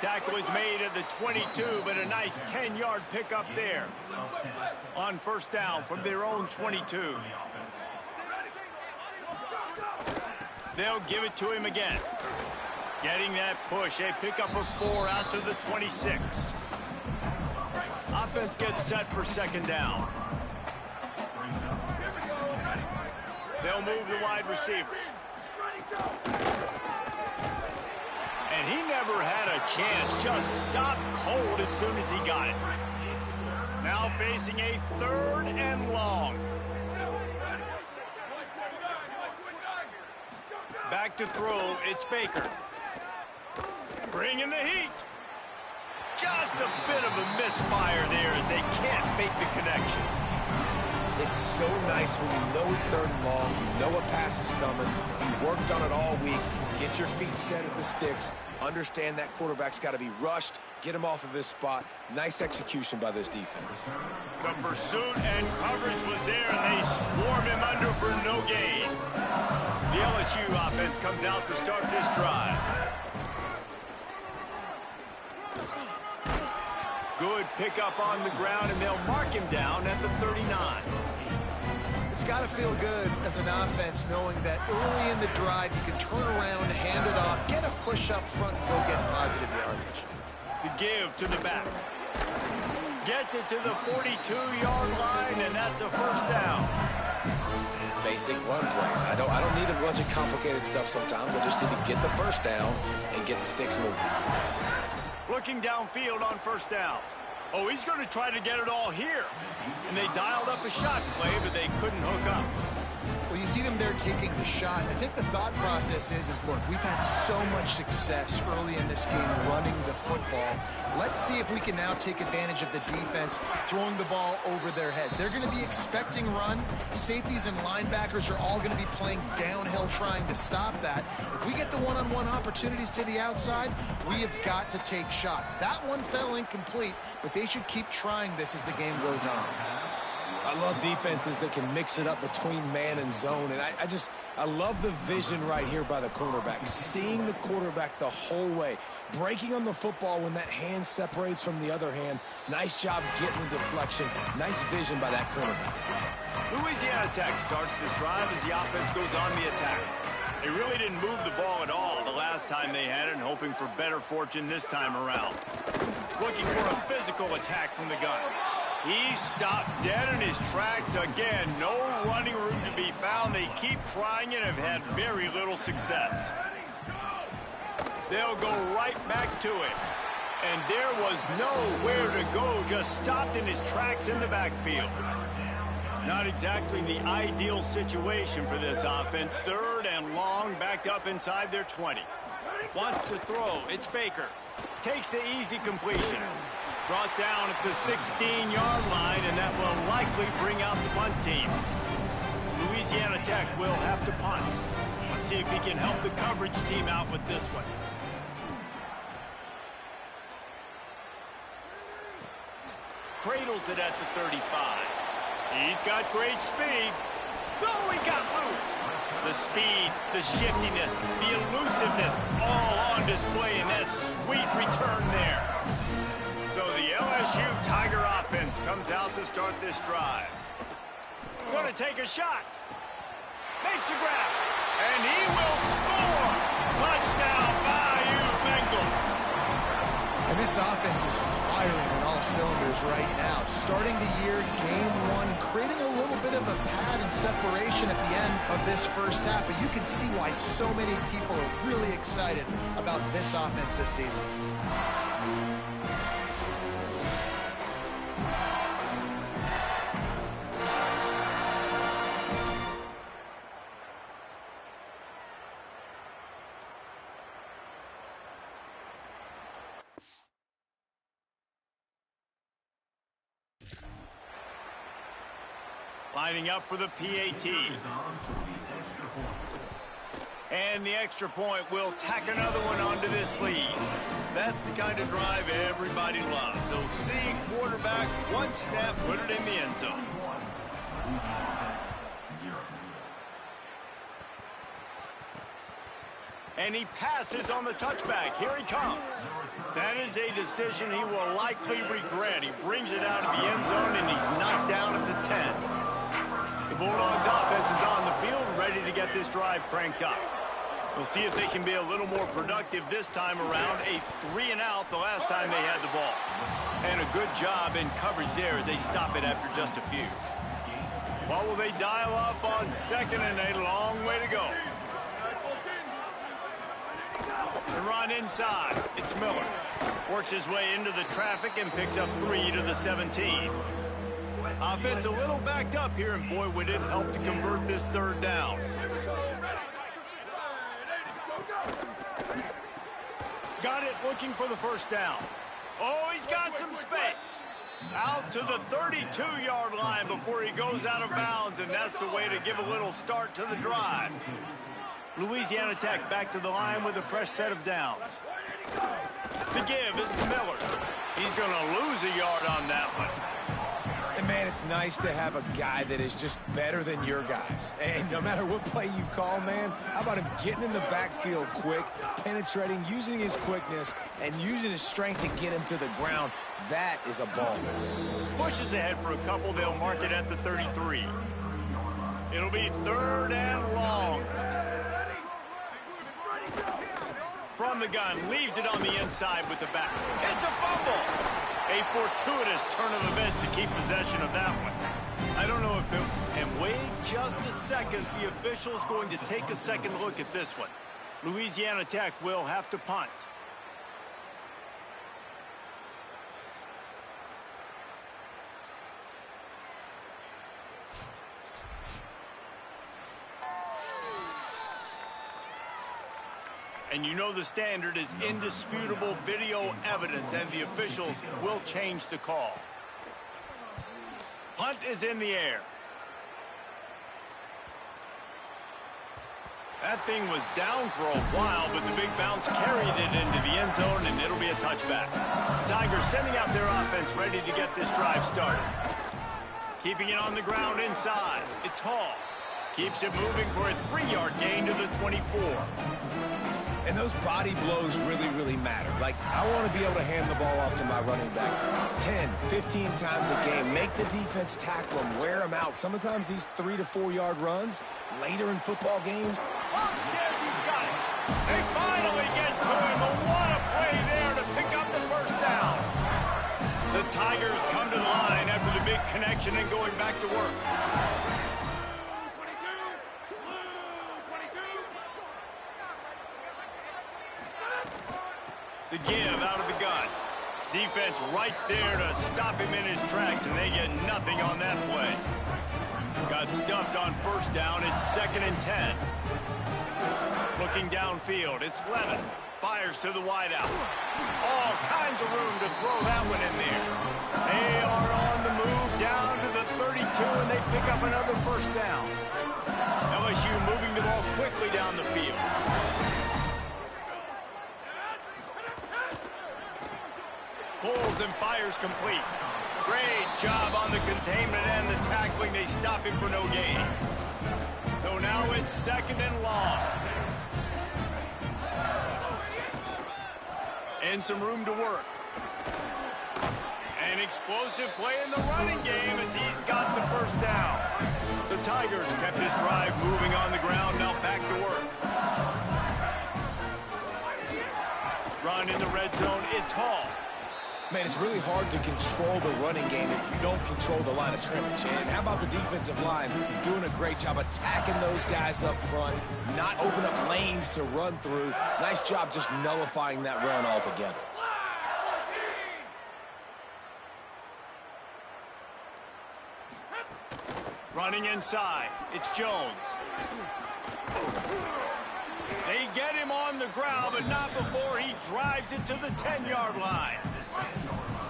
Tackle is made at the 22, but a nice 10-yard pickup there. On 1st down from their own 22. They'll give it to him again. Getting that push, a pickup of 4 out to the 26. Offense gets set for 2nd down. They'll move the wide receiver. And he never had a chance. Just stopped cold as soon as he got it. Now facing a 3rd and long. Back to throw, it's Baker. Bringing the heat. Just a bit of a misfire there as they can't make the connection. It's so nice when you know it's 3rd and long, you know a pass is coming, you worked on it all week, get your feet set at the sticks, understand that quarterback's got to be rushed, get him off of his spot. Nice execution by this defense. The pursuit and coverage was there, and they swarm him under for no gain. The LSU offense comes out to start this drive. Good pickup on the ground, and they'll mark him down at the 39. It's got to feel good as an offense knowing that early in the drive you can turn around, hand it off, get a push up front, and go get positive yardage. The give to the back. Gets it to the 42-yard line, and that's a 1st down. Basic run plays. I don't need a bunch of complicated stuff sometimes. I just need to get the 1st down and get the sticks moving. Looking downfield on 1st down. Oh, he's going to try to get it all here. And they dialed up a shot play, but they couldn't hook up. Well, you see them there taking the shot, I think the thought process is look, we've had so much success early in this game running the football. Let's see if we can now take advantage of the defense throwing the ball over their head. They're going to be expecting run. Safeties and linebackers are all going to be playing downhill trying to stop that. If we get the one-on-one opportunities to the outside, we have got to take shots. That one fell incomplete, but they should keep trying this as the game goes on. I love defenses that can mix it up between man and zone, and I love the vision right here by the quarterback, seeing the quarterback the whole way, breaking on the football when that hand separates from the other hand. Nice job getting the deflection. Nice vision by that quarterback. Louisiana Tech starts this drive as the offense goes on the attack. They really didn't move the ball at all the last time they had it, and hoping for better fortune this time around. Looking for a physical attack from the gun. He stopped dead in his tracks again. No running room to be found. They keep trying and have had very little success. They'll go right back to it. And there was nowhere to go. Just stopped in his tracks in the backfield. Not exactly the ideal situation for this offense. Third and long, backed up inside their 20. Wants to throw. It's Baker. Takes the easy completion. Brought down at the 16-yard line, and that will likely bring out the punt team. Louisiana Tech will have to punt. Let's see if he can help the coverage team out with this one. Cradles it at the 35. He's got great speed. Oh, he got loose. The speed, the shiftiness, the elusiveness, all on display in that sweet return there. So the LSU Tiger offense comes out to start this drive. Going to take a shot. Makes a grab. And he will score. Touchdown, Bayou Bengals. And this offense is firing on all cylinders right now. Starting the year, game one, creating a little bit of a pad and separation at the end of this first half. But you can see why so many people are really excited about this offense this season. Lining up for the PAT. And the extra point will tack another one onto this lead. That's the kind of drive everybody loves. So see quarterback, one snap, put it in the end zone. And he passes on the touchback. Here he comes. That is a decision he will likely regret. He brings it out of the end zone, and he's knocked down at the 10. The Bulldogs offense is on the field, ready to get this drive cranked up. We'll see if they can be a little more productive this time around. A 3-and-out the last time they had the ball. And a good job in coverage there as they stop it after just a few. What will they dial up on second and a long way to go? The run inside. It's Miller. Works his way into the traffic and picks up 3 to the 17. Offense a little backed up here, and boy, would it help to convert this third down. Got it, looking for the first down. Oh, he's got some space. Out to the 32-yard line before he goes out of bounds, and that's the way to give a little start to the drive. Louisiana Tech back to the line with a fresh set of downs. The give is to Miller. He's going to lose a yard on that one. And, man, it's nice to have a guy that is just better than your guys. And no matter what play you call, man, how about him getting in the backfield quick, penetrating, using his quickness, and using his strength to get him to the ground. That is a ball. Pushes ahead for a couple. They'll mark it at the 33. It'll be third and long. From the gun, leaves it on the inside with the back. It's a fumble. A fortuitous turn of events to keep possession of that one. I don't know if it... And wait just a second. The official's going to take a second look at this one. Louisiana Tech will have to punt. And you know the standard is indisputable video evidence, and the officials will change the call. Punt is in the air. That thing was down for a while, but the big bounce carried it into the end zone, and it'll be a touchback. Tigers sending out their offense ready to get this drive started. Keeping it on the ground inside. It's Hall. Keeps it moving for a 3-yard gain to the 24. And those body blows really, really matter. Like, I want to be able to hand the ball off to my running back 10, 15 times a game. Make the defense tackle them, wear them out. Sometimes these 3 to 4 yard runs later in football games. Upstairs, he's got it. They finally get to him, but what a play there to pick up the first down. The Tigers come to the line after the big connection and going back to work. The give out of the gun. Defense right there to stop him in his tracks, and they get nothing on that play. Got stuffed on first down. It's 2nd and 10. Looking downfield, it's Levin. Fires to the wideout. All kinds of room to throw that one in there. They are on the move down to the 32, and they pick up another first down. LSU moving the ball quickly down the field. Pulls and fires complete. Great job on the containment and the tackling. They stop him for no gain. So now it's 2nd and long. And some room to work. An explosive play in the running game as he's got the first down. The Tigers kept this drive moving on the ground. Now back to work. Run in the red zone. It's Hall. Man, it's really hard to control the running game if you don't control the line of scrimmage. And how about the defensive line doing a great job attacking those guys up front, not open up lanes to run through. Nice job just nullifying that run altogether. Running inside, it's Jones. They get him on the ground, but not before he drives it to the 10-yard line.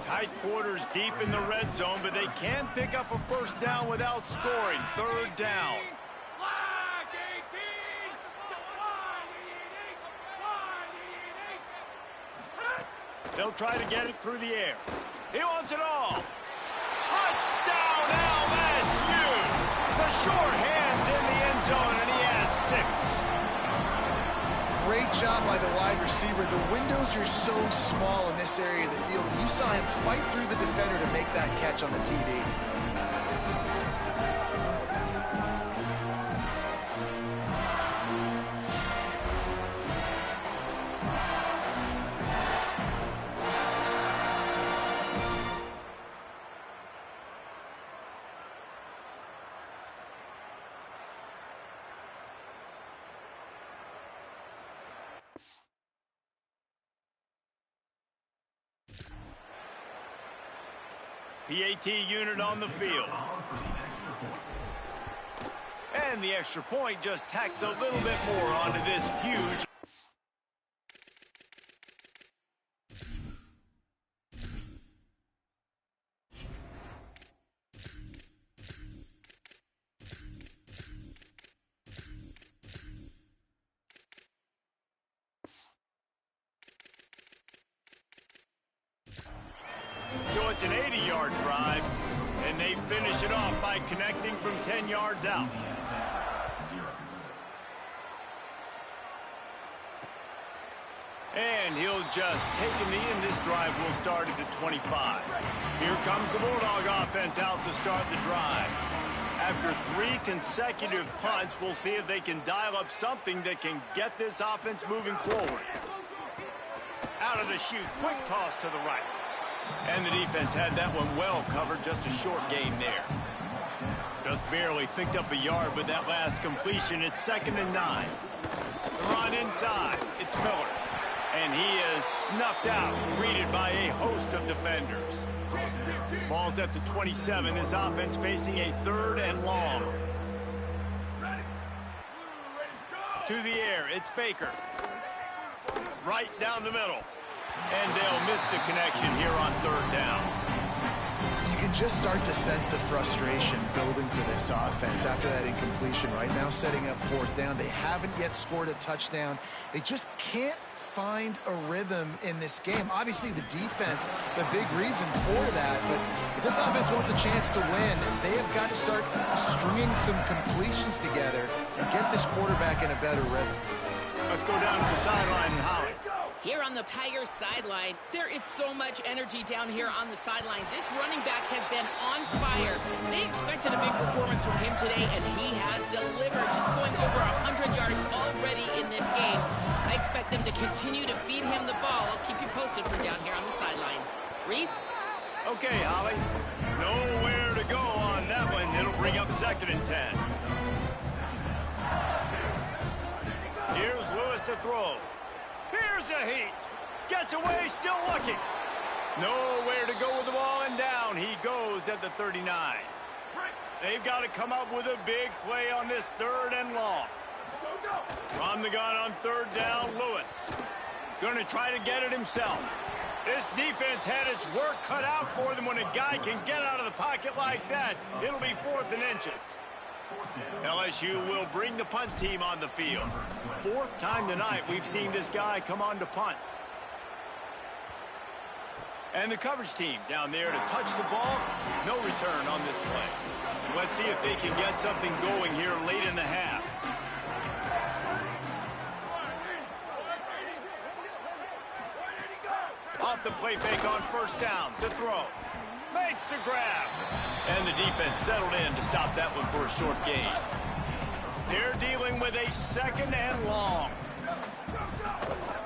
Tight quarters deep in the red zone, but they can pick up a first down without scoring. 3rd down. They'll try to get it through the air. He wants it all. Touchdown, LSU! The short hand's in the end zone, and he has 6. Great job by the wide receiver. The windows are so small in this area of the field. You saw him fight through the defender to make that catch on the TD. PAT unit on the field. And the extra point just tacks a little bit more onto this huge. So it's an 80-yard drive, and they finish it off by connecting from 10 yards out. And he'll just take a knee, and this drive will start at the 25. Here comes the Bulldog offense out to start the drive. After 3 consecutive punts, we'll see if they can dial up something that can get this offense moving forward. Out of the chute, quick toss to the right. And the defense had that one well covered, just a short gain there. Just barely picked up a yard with that last completion. It's 2nd and 9. The run inside, it's Miller. And he is snuffed out, greeted by a host of defenders. Ball's at the 27, his offense facing a 3rd and long. To the air, it's Baker. right down the middle. And they'll miss the connection here on third down. You can just start to sense the frustration building for this offense after that incompletion. Right now setting up fourth down. They haven't yet scored a touchdown. They just can't find a rhythm in this game. Obviously the defense, the big reason for that, but if this offense wants a chance to win, they have got to start stringing some completions together and get this quarterback in a better rhythm. Let's go down to the sideline and Holly. Here on the Tigers sideline, there is so much energy down here on the sideline. This running back has been on fire. They expected a big performance from him today, and he has delivered, just going over 100 yards already in this game. I expect them to continue to feed him the ball. I'll keep you posted from down here on the sidelines. Reese? Okay, Holly. Nowhere to go on that one. It'll bring up 2nd and 10. Here's Lewis to throw. Here's the heat. Gets away, still looking. Nowhere to go with the ball, and down he goes at the 39. They've got to come up with a big play on this 3rd and long. From the gun on 3rd down, Lewis. Going to try to get it himself. This defense had its work cut out for them. When a guy can get out of the pocket like that, it'll be 4th and inches. LSU will bring the punt team on the field. 4th time tonight we've seen this guy come on to punt. And the coverage team down there to touch the ball. No return on this play. Let's see if they can get something going here late in the half. Off the play fake on 1st down. To throw. Makes the grab. And the defense settled in to stop that one for a short gain. They're dealing with a 2nd and long.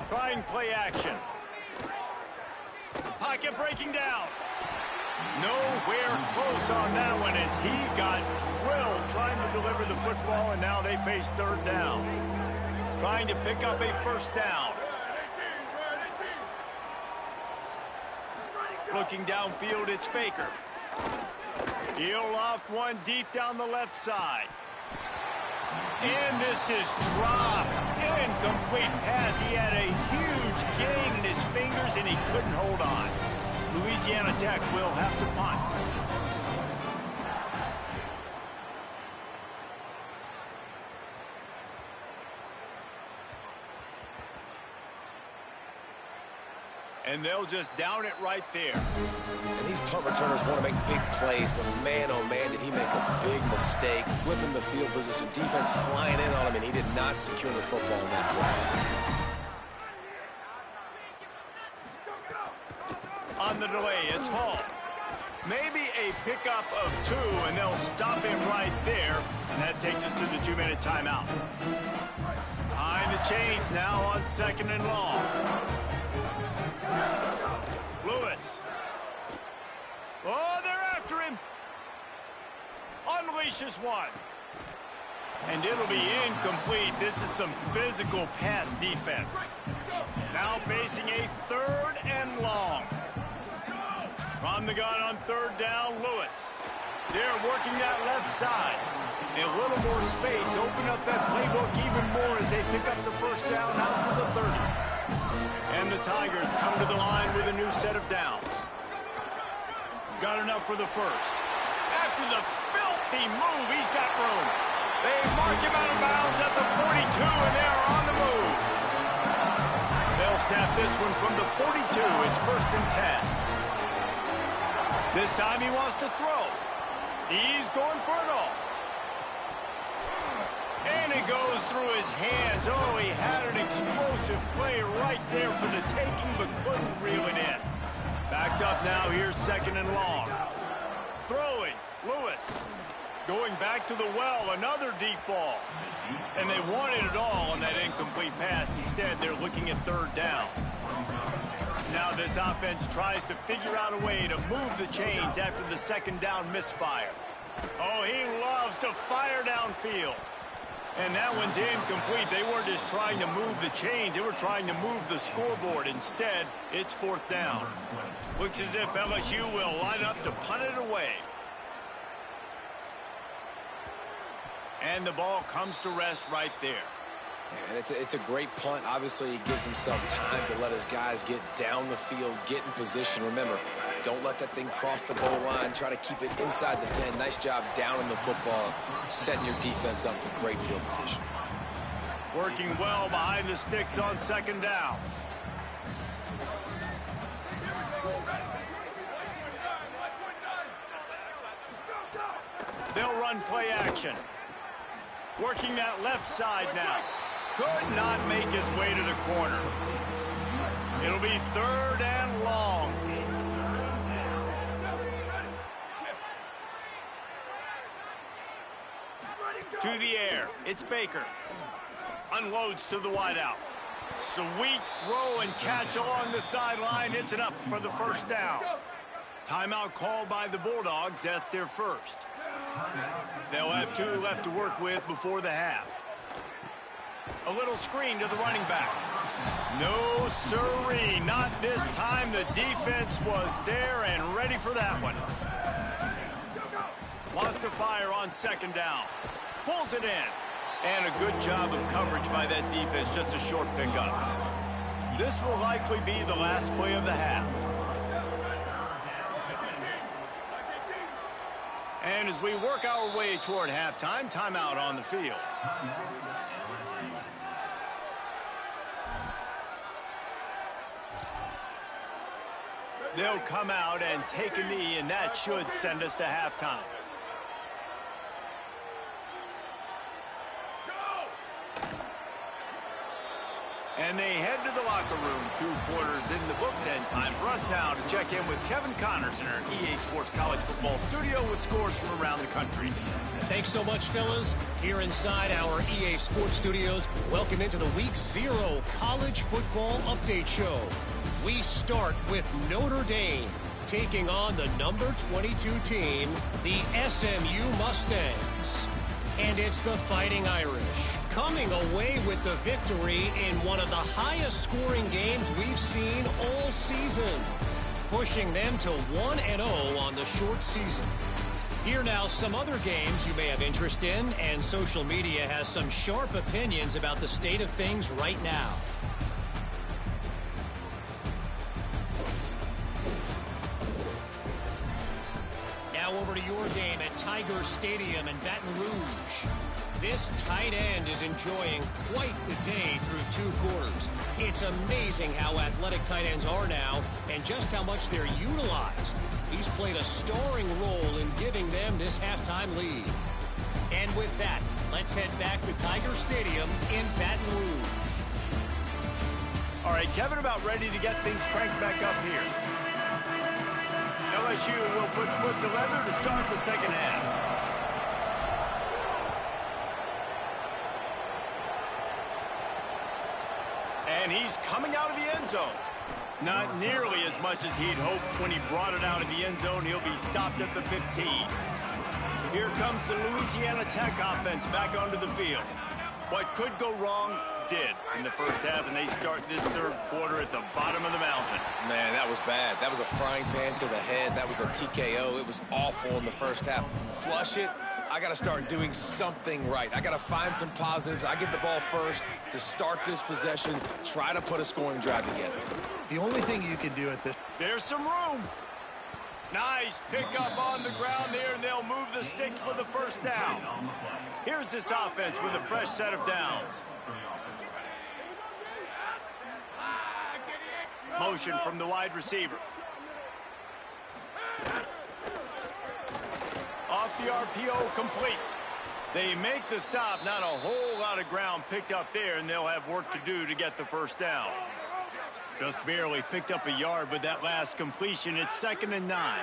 Trying play action. Pocket breaking down. Nowhere close on that one as he got drilled trying to deliver the football, and now they face 3rd down. Trying to pick up a 1st down. Looking downfield, it's Baker. He'll loft one deep down the left side. And this is dropped. Incomplete pass. He had a huge gain in his fingers, and he couldn't hold on. Louisiana Tech will have to punt. And they'll just down it right there. And these punt returners want to make big plays, but man, oh man, did he make a big mistake. Flipping the field position, defense flying in on him, and he did not secure the football in that play. On the delay, it's Hall. Maybe a pickup of 2, and they'll stop him right there. And that takes us to the 2-minute timeout. Behind the chains now on 2nd and long. Lewis. Oh, they're after him. Unleashes one. And it'll be incomplete. This is some physical pass defense. Now facing a 3rd and long. From the gun on 3rd down, Lewis. They're working that left side. A little more space. Open up that playbook even more as they pick up the 1st down out to the 30. And the Tigers come to the line with a new set of downs. Got enough for the 1st. After the filthy move, he's got room. They mark him out of bounds at the 42, and they're on the move. They'll snap this one from the 42. It's 1st and 10. This time he wants to throw. He's going for it all. And it goes through his hands. Oh, he had an explosive play right there for the taking, but couldn't reel it in. Backed up now, here's 2nd and long. Throwing, Lewis. Going back to the well, another deep ball. And they wanted it all on that incomplete pass. Instead, they're looking at 3rd down. Now this offense tries to figure out a way to move the chains after the 2nd down misfire. Oh, he loves to fire downfield. And that one's incomplete. They weren't just trying to move the chains. They were trying to move the scoreboard. Instead, it's 4th down. Looks as if LSU will line up to punt it away. And the ball comes to rest right there. And it's a great punt. Obviously, he gives himself time to let his guys get down the field, get in position. Remember, don't let that thing cross the goal line. Try to keep it inside the 10. Nice job down in the football, setting your defense up for great field position. Working well behind the sticks on second down. They'll run play action. Working that left side now. Could not make his way to the corner. It'll be third and long. To the air. It's Baker. Unloads to the wideout. Sweet throw and catch along the sideline. It's enough for the first down. Timeout called by the Bulldogs. That's their first. They'll have 2 left to work with before the half. A little screen to the running back. No siree, not this time. The defense was there and ready for that one. Lost to fire on second down. Pulls it in. And a good job of coverage by that defense. Just a short pickup. This will likely be the last play of the half. And as we work our way toward halftime, timeout on the field. They'll come out and take a knee, and that should send us to halftime. And they head to the locker room. 2 quarters in the books, and time for us now to check in with Kevin Connors in our EA Sports College Football Studio with scores from around the country. Thanks so much, fellas. Here inside our EA Sports Studios, welcome into the Week 0 College Football Update Show. We start with Notre Dame taking on the number 22 team, the SMU Mustangs. And it's the Fighting Irish coming away with the victory in one of the highest scoring games we've seen all season, pushing them to 1-0 on the short season. Here now some other games you may have interest in, and social media has some sharp opinions about the state of things right now. Now over to your game at Tigers Stadium in Baton Rouge. This tight end is enjoying quite the day through 2 quarters. It's amazing how athletic tight ends are now and just how much they're utilized. He's played a starring role in giving them this halftime lead. And with that, let's head back to Tiger Stadium in Baton Rouge. All right, Kevin, about ready to get things cranked back up here. LSU will put foot to leather to start the second half. And he's coming out of the end zone. Not nearly as much as he'd hoped when he brought it out of the end zone. He'll be stopped at the 15. Here comes the Louisiana Tech offense back onto the field. What could go wrong did in the first half, and they start this third quarter at the bottom of the mountain. Man, that was bad. That was a frying pan to the head. That was a TKO. It was awful in the first half. Flush it. I got to start doing something right. I got to find some positives. I get the ball first to start this possession, try to put a scoring drive together. The only thing you can do at this... There's some room. Nice pickup on the ground there, and they'll move the sticks with the first down. Here's this offense with a fresh set of downs. Motion from the wide receiver. Off the RPO, complete. They make the stop. Not a whole lot of ground picked up there, and they'll have work to do to get the first down. Just barely picked up a yard with that last completion. It's 2nd and 9.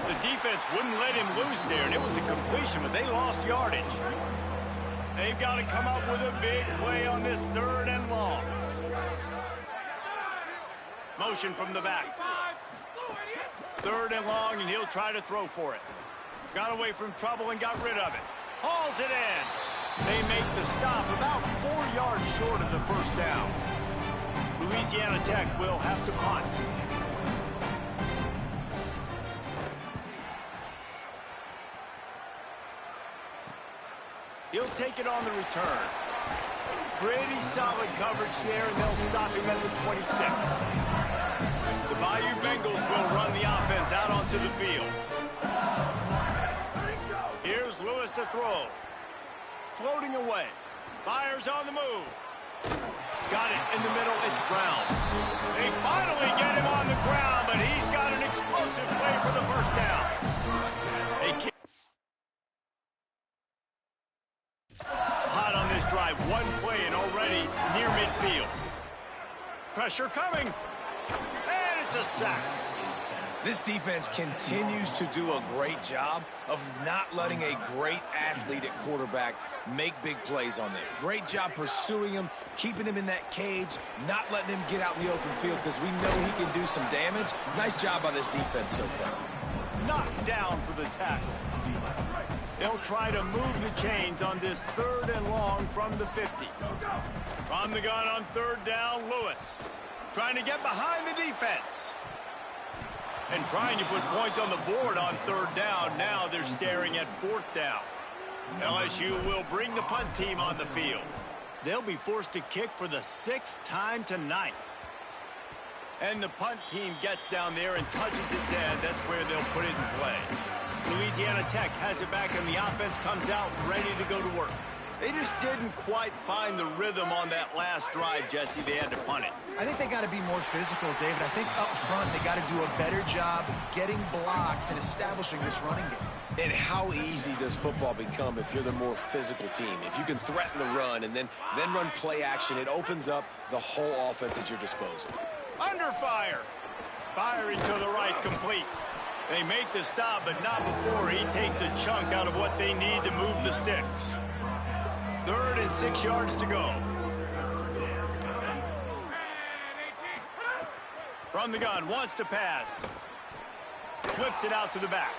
The defense wouldn't let him loose there, and it was a completion, but they lost yardage. They've got to come up with a big play on this 3rd and long. Motion from the back. 3rd and long, and he'll try to throw for it. Got away from trouble and got rid of it. Hauls it in. They make the stop about 4 yards short of the first down. Louisiana Tech will have to punt. He'll take it on the return. Pretty solid coverage there, and they'll stop him at the 26. The Bayou Bengals will run the offense out onto the field. Here's Lewis to throw. Floating away. Fires on the move. Got it in the middle. It's Brown. They finally get him on the ground, but he's got an explosive play for the first down. Hot on this drive. One play and already near midfield. Pressure coming. And it's a sack. This defense continues to do a great job of not letting a great athlete at quarterback make big plays on them. Great job pursuing him, keeping him in that cage, not letting him get out in the open field because we know he can do some damage. Nice job by this defense so far. Knocked down for the tackle. They'll try to move the chains on this 3rd and long from the 50. From the gun on 3rd down, Lewis. Trying to get behind the defense. And trying to put points on the board on 3rd down. Now they're staring at 4th down. LSU will bring the punt team on the field. They'll be forced to kick for the 6th time tonight. And the punt team gets down there and touches it dead. That's where they'll put it in play. Louisiana Tech has it back, and the offense comes out ready to go to work. They just didn't quite find the rhythm on that last drive, Jesse. They had to punt it. I think they got to be more physical, David. I think up front they got to do a better job getting blocks and establishing this running game. And how easy does football become if you're the more physical team? If you can threaten the run and then run play action, it opens up the whole offense at your disposal. Under fire. Firing to the right, complete. They make the stop, but not before he takes a chunk out of what they need to move the sticks. 3rd and 6 yards to go. From the gun, wants to pass. Flips it out to the back.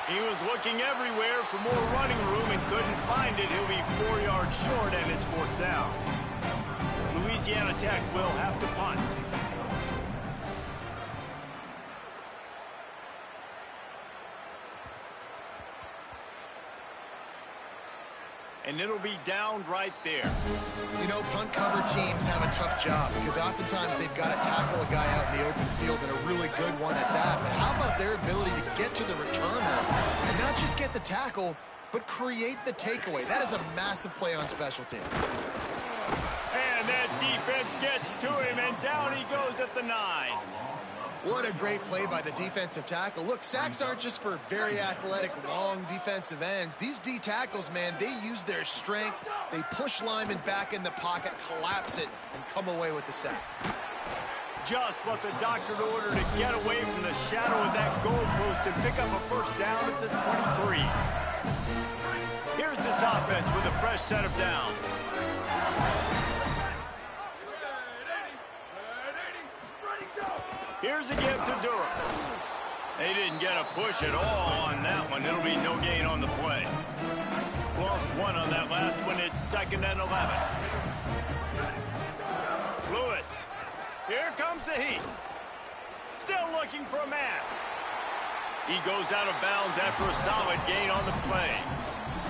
He was looking everywhere for more running room and couldn't find it. He'll be 4 yards short, and it's 4th down. Louisiana Tech will have to punt. And it'll be down right there. You know, punt cover teams have a tough job because oftentimes they've got to tackle a guy out in the open field, and a really good one at that. But how about their ability to get to the returner and not just get the tackle, but create the takeaway? That is a massive play on special teams. And that defense gets to him, and down he goes at the 9. What a great play by the defensive tackle. Look, sacks aren't just for very athletic, long defensive ends. These D tackles, man, they use their strength. They push linemen back in the pocket, collapse it, and come away with the sack. Just what the doctor ordered to get away from the shadow of that goalpost and pick up a 1st down at the 23. Here's this offense with a fresh set of downs. Here's a give to Durham. They didn't get a push at all on that one. It'll be no gain on the play. Lost 1 on that last one. It's 2nd and 11. Lewis. Here comes the heat. Still looking for a man. He goes out of bounds after a solid gain on the play.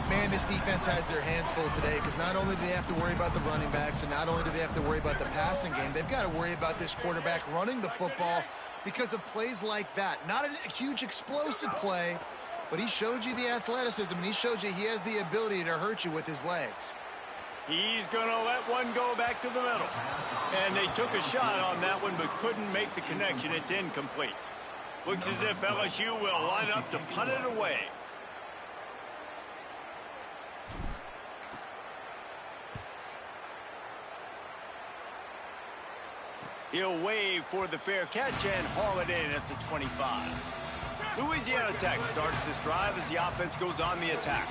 Man, this defense has their hands full today because not only do they have to worry about the running backs and not only do they have to worry about the passing game, they've got to worry about this quarterback running the football because of plays like that. Not a huge explosive play, but he showed you the athleticism, and he showed you he has the ability to hurt you with his legs. He's going to let one go back to the middle. And they took a shot on that one but couldn't make the connection. It's incomplete. Looks as if LSU will line up to punt it away. He'll wave for the fair catch and haul it in at the 25. Louisiana Tech starts this drive as the offense goes on the attack.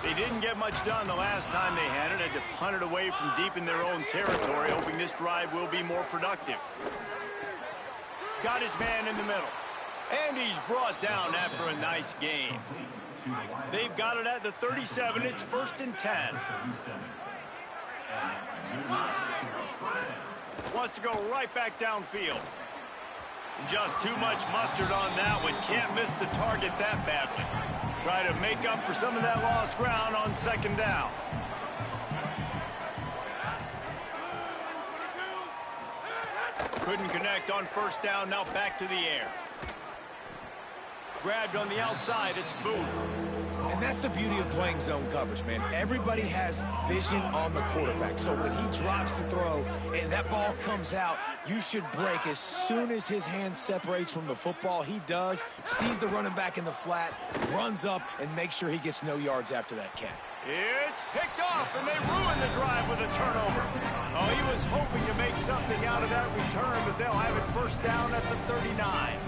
They didn't get much done the last time they had it. Had to punt it away from deep in their own territory, hoping this drive will be more productive. Got his man in the middle. And he's brought down after a nice gain. They've got it at the 37. It's 1st and 10. Wants to go right back downfield. Just too much mustard on that one. Can't miss the target that badly. Try to make up for some of that lost ground on second down. Couldn't connect on first down. Now back to the air. Grabbed on the outside. It's Booth. And that's the beauty of playing zone coverage, man. Everybody has vision on the quarterback. So when he drops to throw and that ball comes out, you should break. As soon as his hand separates from the football, he does, sees the running back in the flat, runs up, and makes sure he gets no yards after that catch. It's picked off, and they ruin the drive with a turnover. Oh, he was hoping to make something out of that return, but they'll have it first down at the 39.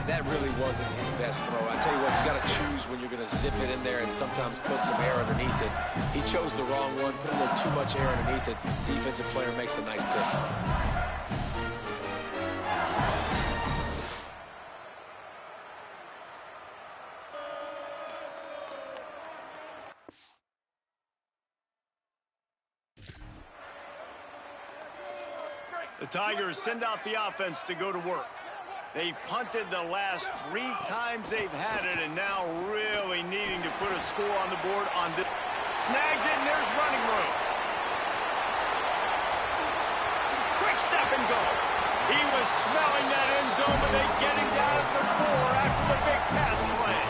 That really wasn't his best throw. I tell you what, you got to choose when you're going to zip it in there and sometimes put some air underneath it. He chose the wrong one, put a little too much air underneath it. Defensive player makes the nice pick. The Tigers send out the offense to go to work. They've punted the last 3 times they've had it, and now really needing to put a score on the board on this. Snags it, and there's running room. Quick step and go. He was smelling that end zone, but they get him down at the 4 after the big pass play.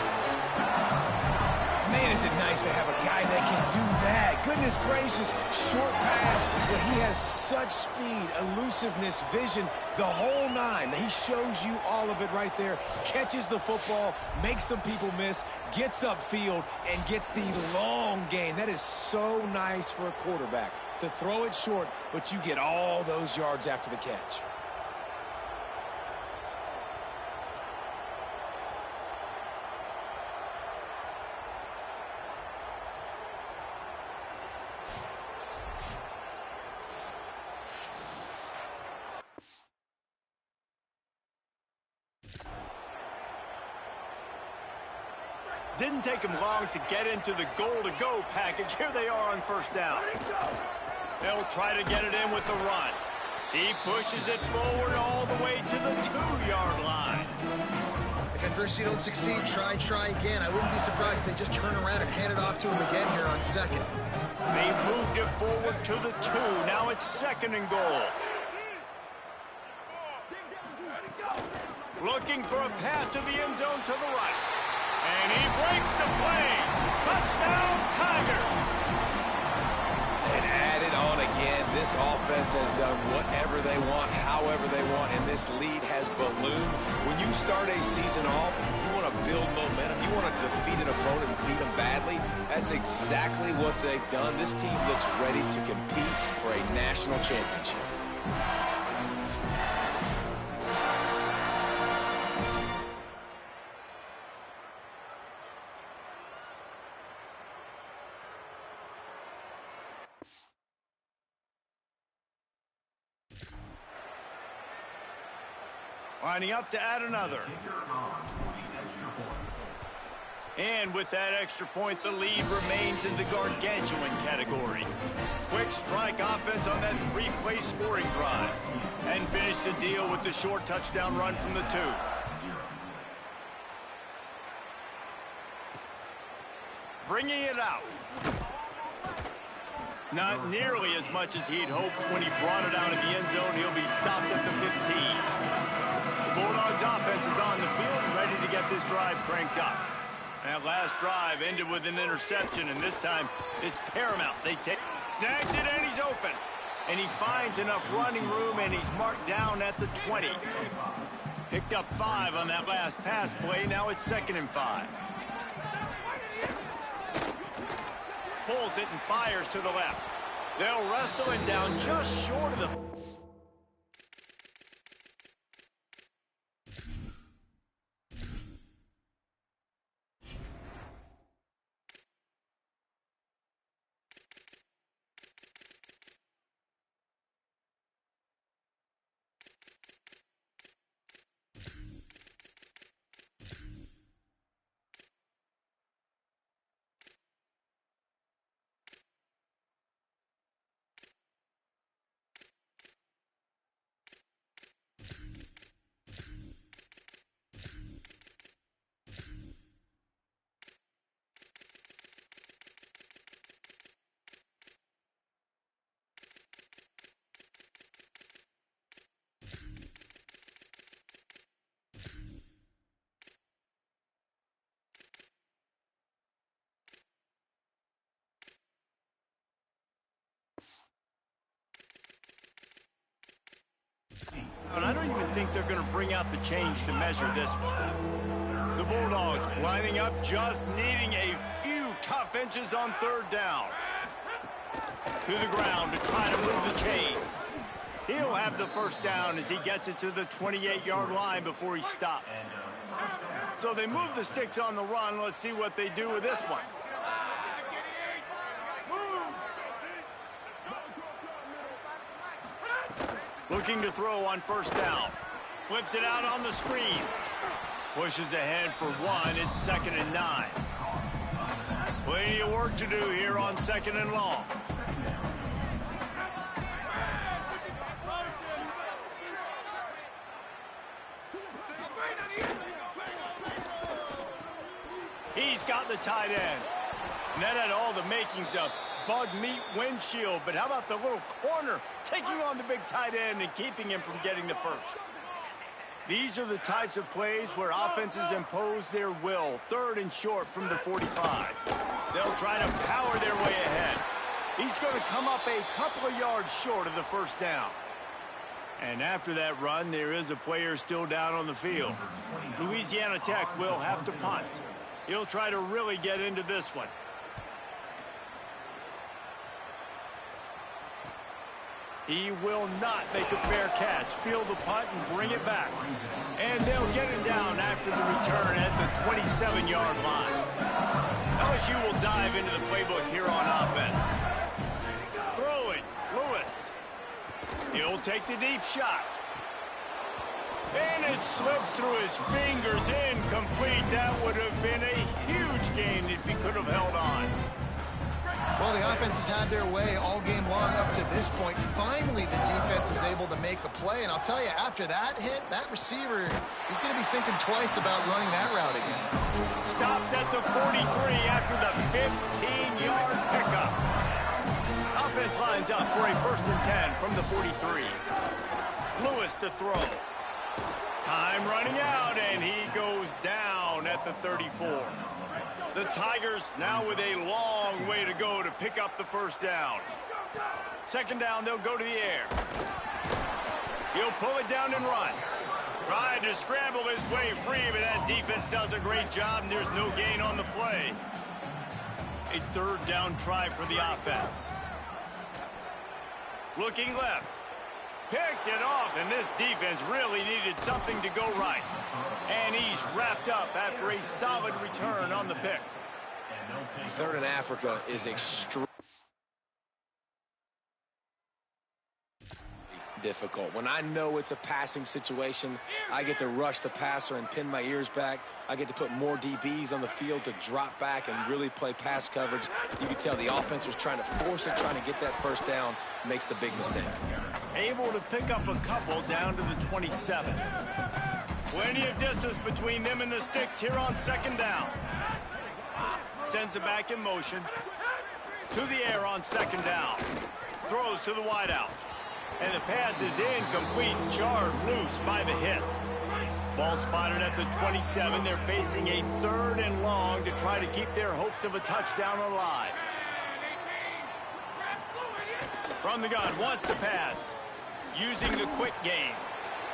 Man, is it nice to have a guy that can do that. Goodness gracious, short pass, but he has such speed, elusiveness, vision, the whole 9. He shows you all of it right there. Catches the football, makes some people miss, gets upfield, and gets the long gain. That is so nice for a quarterback to throw it short, but you get all those yards after the catch. Didn't take him long to get into the goal-to-go package. Here they are on first down. They'll try to get it in with the run. He pushes it forward all the way to the 2-yard line. If at first you don't succeed, try again. I wouldn't be surprised if they just turn around and hand it off to him again here on second. They moved it forward to the 2. Now it's second and goal. Looking for a path to the end zone to the right. And he breaks the play. Touchdown, Tigers. And add it on again. This offense has done whatever they want, however they want, and this lead has ballooned. When you start a season off, you want to build momentum. You want to defeat an opponent and beat them badly. That's exactly what they've done. This team looks ready to compete for a national championship. Lining up to add another. And with that extra point, the lead remains in the gargantuan category. Quick strike offense on that 3-play scoring drive. And finish the deal with the short touchdown run from the 2. Bringing it out. Not nearly as much as he'd hoped when he brought it out of the end zone. He'll be stopped at the 15. The Bulldogs offense is on the field and ready to get this drive cranked up. That last drive ended with an interception, and this time it's paramount. They take, snags it, and he's open. And he finds enough running room, and he's marked down at the 20. Picked up 5 on that last pass play. Now it's 2nd and 5. Pulls it and fires to the left. They'll wrestle it down just short of the... they're going to bring out the change to measure this one. The Bulldogs lining up, just needing a few tough inches on third down. To the ground to try to move the chains. He'll have the first down as he gets it to the 28-yard line before he stopped. So they move the sticks on the run. Let's see what they do with this one. Looking to throw on first down. Flips it out on the screen. Pushes ahead for one. It's 2nd and 9. Plenty of work to do here on 2nd and long. He's got the tight end. And that had all the makings of bug meat windshield. But how about the little corner taking on the big tight end and keeping him from getting the first? These are the types of plays where offenses impose their will. 3rd and short from the 45. They'll try to power their way ahead. He's going to come up a couple of yards short of the first down. And after that run, there is a player still down on the field. Louisiana Tech will have to punt. He'll try to really get into this one. He will not make a fair catch. Field the punt and bring it back. And they'll get it down after the return at the 27-yard line. LSU will dive into the playbook here on offense. Throwing, Lewis. He'll take the deep shot. And it slips through his fingers, incomplete. That would have been a huge gain if he could have held on. Well, the offense has had their way all game long up to this point. Finally, the defense is able to make a play. And I'll tell you, after that hit, that receiver, he's going to be thinking twice about running that route again. Stopped at the 43 after the 15-yard pickup. Offense lines up for a 1st and 10 from the 43. Lewis to throw. Time running out, and he goes down at the 34. The Tigers now with a long way to go to pick up the first down. 2nd down, they'll go to the air. He'll pull it down and run. Tried to scramble his way free, but that defense does a great job, and there's no gain on the play. A 3rd down try for the offense. Looking left. Picked it off, and this defense really needed something to go right. And he's wrapped up after a solid return on the pick. 3rd in Africa is extremely difficult. When I know it's a passing situation, I get to rush the passer and pin my ears back. I get to put more DBs on the field to drop back and really play pass coverage. You can tell the offense was trying to force it, trying to get that first down, makes the big mistake. Able to pick up a couple down to the 27. Plenty of distance between them and the sticks here on 2nd down. Sends it back in motion. To the air on 2nd down. Throws to the wideout. And the pass is incomplete, jarred loose by the hit. Ball spotted at the 27. They're facing a 3rd and long to try to keep their hopes of a touchdown alive. From the gun, wants to pass. Using the quick game.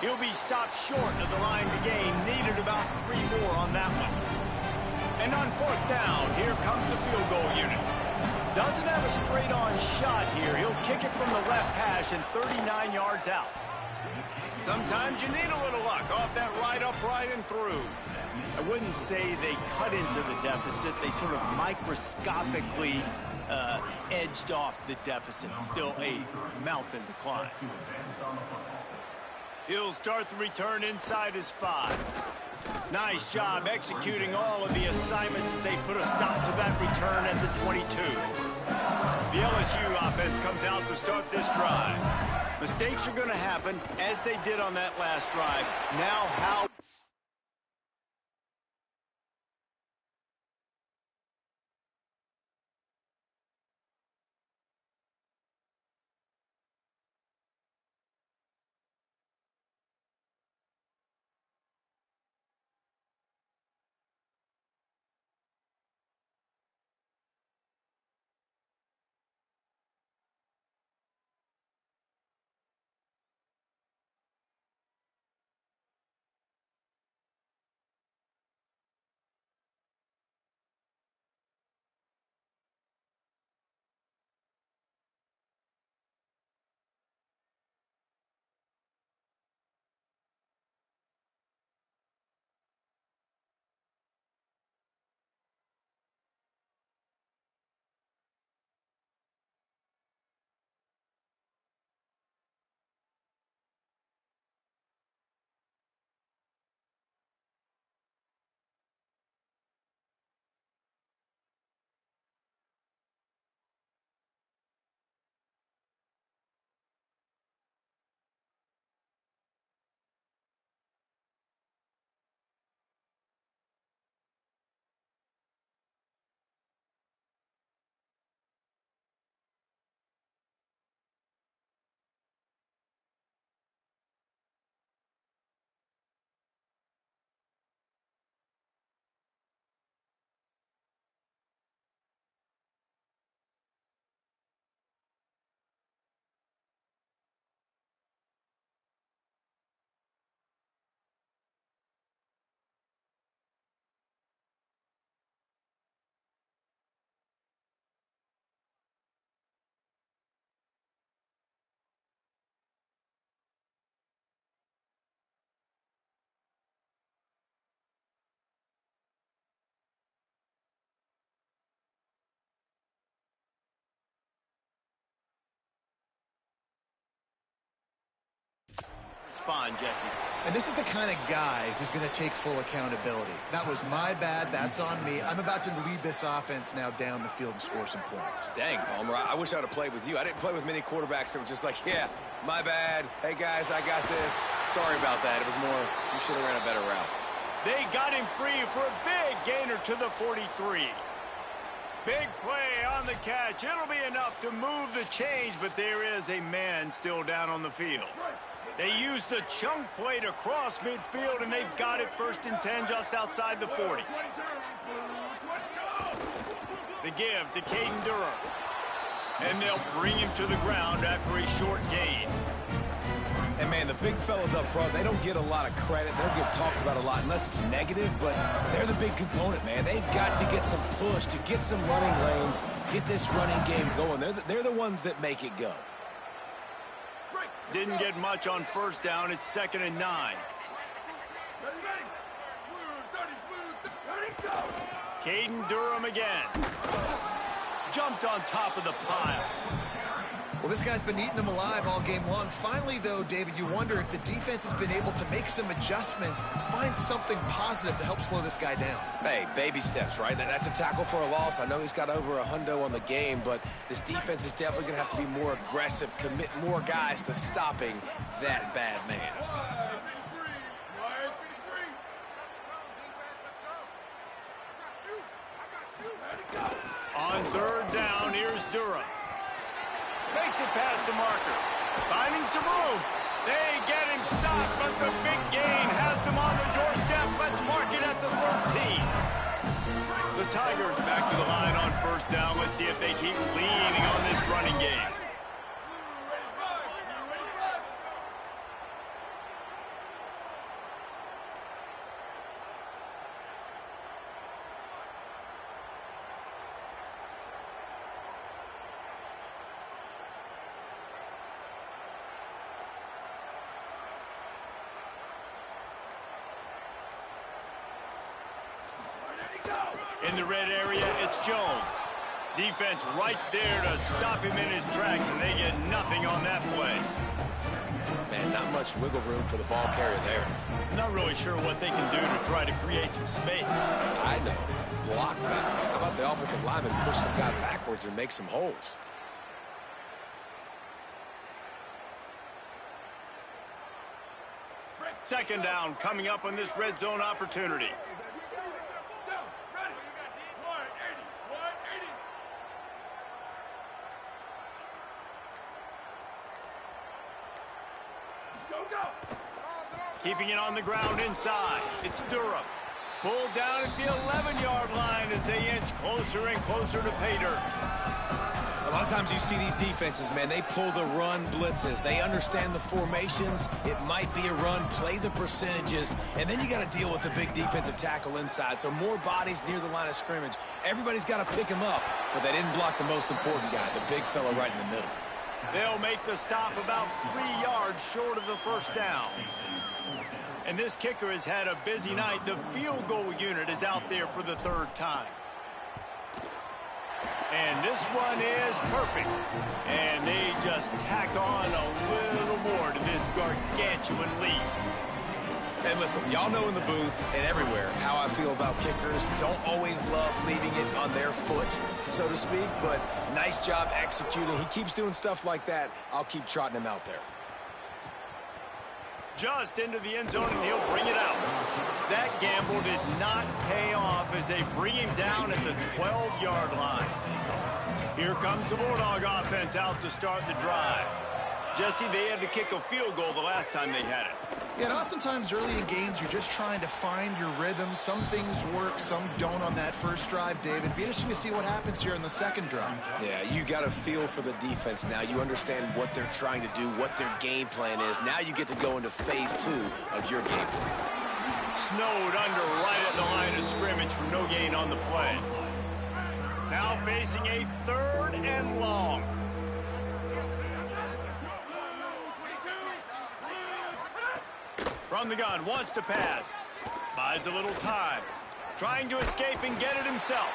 He'll be stopped short of the line to gain. Needed about 3 more on that one. And on 4th down, here comes the field goal unit. Doesn't have a straight-on shot here. He'll kick it from the left hash and 39 yards out. Sometimes you need a little luck off that right upright and through. I wouldn't say they cut into the deficit. They sort of microscopically edged off the deficit. Still a mountain to climb. He'll start the return inside his 5. Nice job executing all of the assignments as they put a stop to that return at the 22. The LSU offense comes out to start this drive. Mistakes are going to happen, as they did on that last drive. Now how... respond, Jesse. And this is the kind of guy who's going to take full accountability. That was my bad. That's on me. I'm about to lead this offense now down the field and score some points. Dang, Palmer, I wish I would have played with you. I didn't play with many quarterbacks that were just like, yeah, my bad. Hey, guys, I got this. Sorry about that. It was more, you should have ran a better route. They got him free for a big gainer to the 43. Big play on the catch. It'll be enough to move the change, but there is a man still down on the field. They used the chunk play to cross midfield, and they've got it 1st and 10 just outside the 40. The give to Caden Durham. And they'll bring him to the ground after a short gain. And, man, the big fellas up front, they don't get a lot of credit. They don't get talked about a lot unless it's negative, but they're the big component, man. They've got to get some push, to get some running lanes, get this running game going. They're the ones that make it go. Didn't get much on 1st down. It's 2nd and 9. Caden Durham again. Jumped on top of the pile. Well, this guy's been eating them alive all game long. Finally, though, David, you wonder if the defense has been able to make some adjustments, find something positive to help slow this guy down. Hey, baby steps, right? That's a tackle for a loss. I know he's got over a hundo on the game, but this defense is definitely going to have to be more aggressive, commit more guys to stopping that bad man. On 3rd down, here's Durham. Makes it past the marker. Finding some room. They get him stopped, but the big gain has them on the doorstep. Let's mark it at the 13. The Tigers back to the line on 1st down. Let's see if they keep leaning on this running game. In the red area, it's Jones. Defense right there to stop him in his tracks, and they get nothing on that play. Man, not much wiggle room for the ball carrier there. Not really sure what they can do to try to create some space. I know. Block that. How about the offensive lineman push some guy backwards and make some holes? Second down coming up on this red zone opportunity. Keeping it on the ground inside. It's Durham. Pulled down at the 11-yard line as they inch closer and closer to pay dirt. A lot of times you see these defenses, man, they pull the run blitzes. They understand the formations. It might be a run, play the percentages, and then you got to deal with the big defensive tackle inside. So more bodies near the line of scrimmage. Everybody's got to pick him up, but they didn't block the most important guy, the big fella right in the middle. They'll make the stop about 3 yards short of the 1st down. And this kicker has had a busy night. The field goal unit is out there for the 3rd time. And this one is perfect. And they just tack on a little more to this gargantuan lead. And listen, y'all know in the booth and everywhere how I feel about kickers. Don't always love leaving it on their foot, so to speak, but nice job executing. He keeps doing stuff like that. I'll keep trotting him out there. Just into the end zone, and he'll bring it out. That gamble did not pay off as they bring him down at the 12-yard line. Here comes the Bulldog offense out to start the drive. Jesse, they had to kick a field goal the last time they had it. Yeah, and oftentimes early in games, you're just trying to find your rhythm. Some things work, some don't on that first drive, David. Be interesting to see what happens here in the second drive. Yeah, you got a feel for the defense now. You understand what they're trying to do, what their game plan is. Now you get to go into phase 2 of your game plan. Snowed under right at the line of scrimmage for no gain on the play. Now facing a 3rd and long. From the gun, wants to pass. Buys a little time. Trying to escape and get it himself.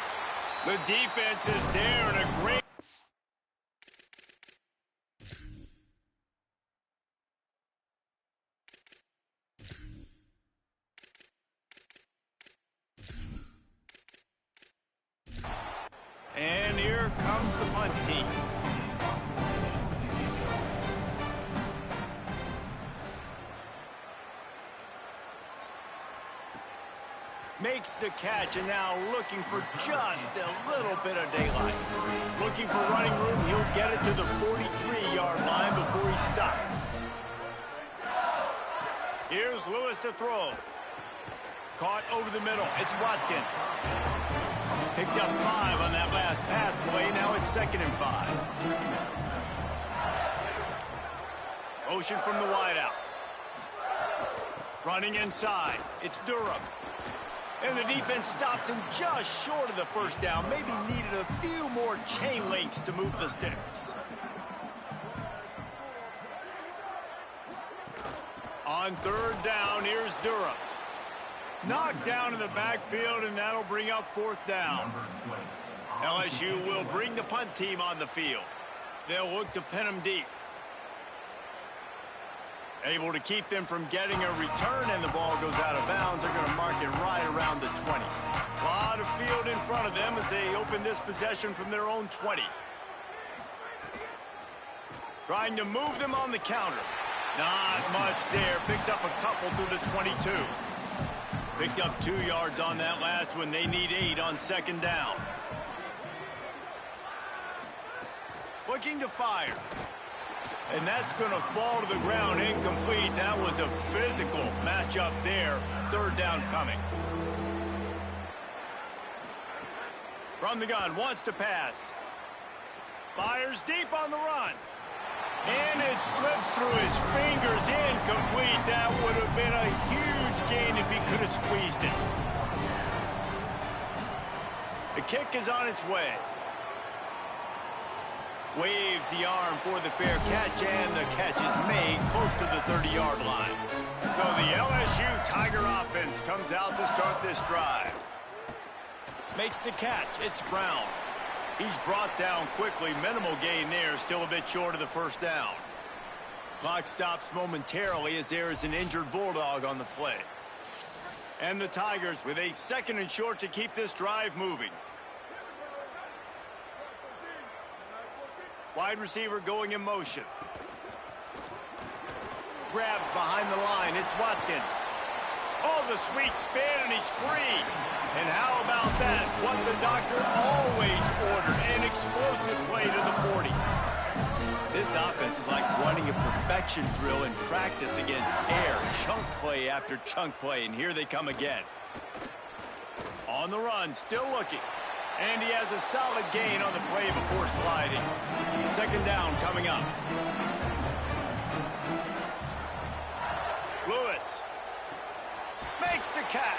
The defense is there in a great... the punt team. Makes the catch, and now looking for just a little bit of daylight. Looking for running room, he'll get it to the 43-yard line before he stops. Here's Lewis to throw. Caught over the middle. It's Watkins. Picked up 5 on that last pass play. Now it's 2nd and 5. Motion from the wideout. Running inside. It's Durham. And the defense stops him just short of the first down. Maybe needed a few more chain links to move the sticks. On 3rd down, here's Durham. Knocked down in the backfield, and that'll bring up 4th down. LSU will bring the punt team on the field. They'll look to pin them deep. Able to keep them from getting a return, and the ball goes out of bounds. They're going to mark it right around the 20. A lot of field in front of them as they open this possession from their own 20. Trying to move them on the counter. Not much there. Picks up a couple through the 22. Picked up 2 yards on that last one. They need 8 on 2nd down. Looking to fire. And that's going to fall to the ground incomplete. That was a physical matchup there. 3rd down coming. From the gun, wants to pass. Fires deep on the run. And it slips through his fingers, incomplete. That would have been a huge gain if he could have squeezed it. The kick is on its way. Waves the arm for the fair catch, and the catch is made close to the 30-yard line. So the LSU Tiger offense comes out to start this drive. Makes the catch. It's Brown. He's brought down quickly. Minimal gain there. Still a bit short of the 1st down. Clock stops momentarily as there is an injured Bulldog on the play. And the Tigers with a 2nd and short to keep this drive moving. Wide receiver going in motion. Grabbed behind the line. It's Watkins. Oh, the sweet spin, and he's free. And how about that? What the doctor always ordered, an explosive play to the 40. This offense is like running a perfection drill in practice against air. Chunk play after chunk play, and here they come again. On the run, still looking. And he has a solid gain on the play before sliding. 2nd down coming up. Lewis makes the catch.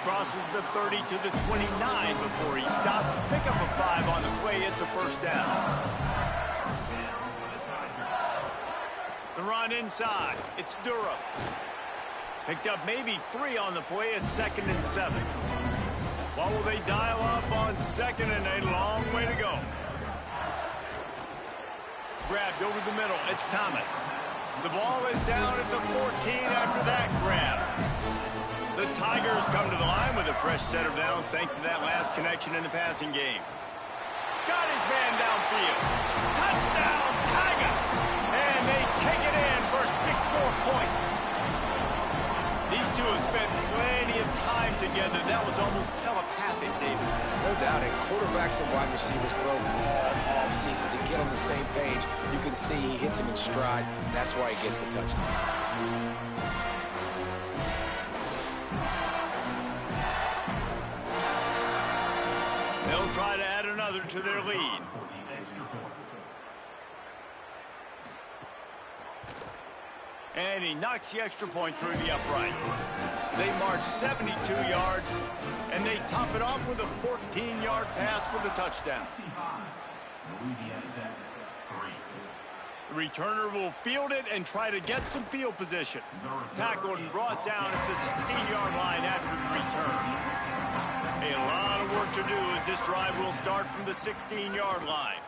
Crosses the 30 to the 29 before he stopped. Pick up a 5 on the play. It's a 1st down. The run inside. It's Durham. Picked up maybe 3 on the play. It's 2nd and 7. What will they dial up on 2nd and a long way to go? Grabbed over the middle. It's Thomas. The ball is down at the 14 after that grab. The Tigers come to the line with a fresh set of downs thanks to that last connection in the passing game. Got his man downfield. Touchdown, Tigers! And they take it in for 6 more points. These two have spent plenty of time together. That was almost telepathic, David. No doubt, and quarterbacks and wide receivers throw all offseason to get on the same page. You can see he hits him in stride. That's why he gets the touchdown. They'll try to add another to their lead. And he knocks the extra point through the uprights. They march 72 yards, and they top it off with a 14-yard pass for the touchdown. Louisiana Tech, 3. The returner will field it and try to get some field position. Tackled and brought down at the 16-yard line after the return. A lot of work to do as this drive will start from the 16-yard line.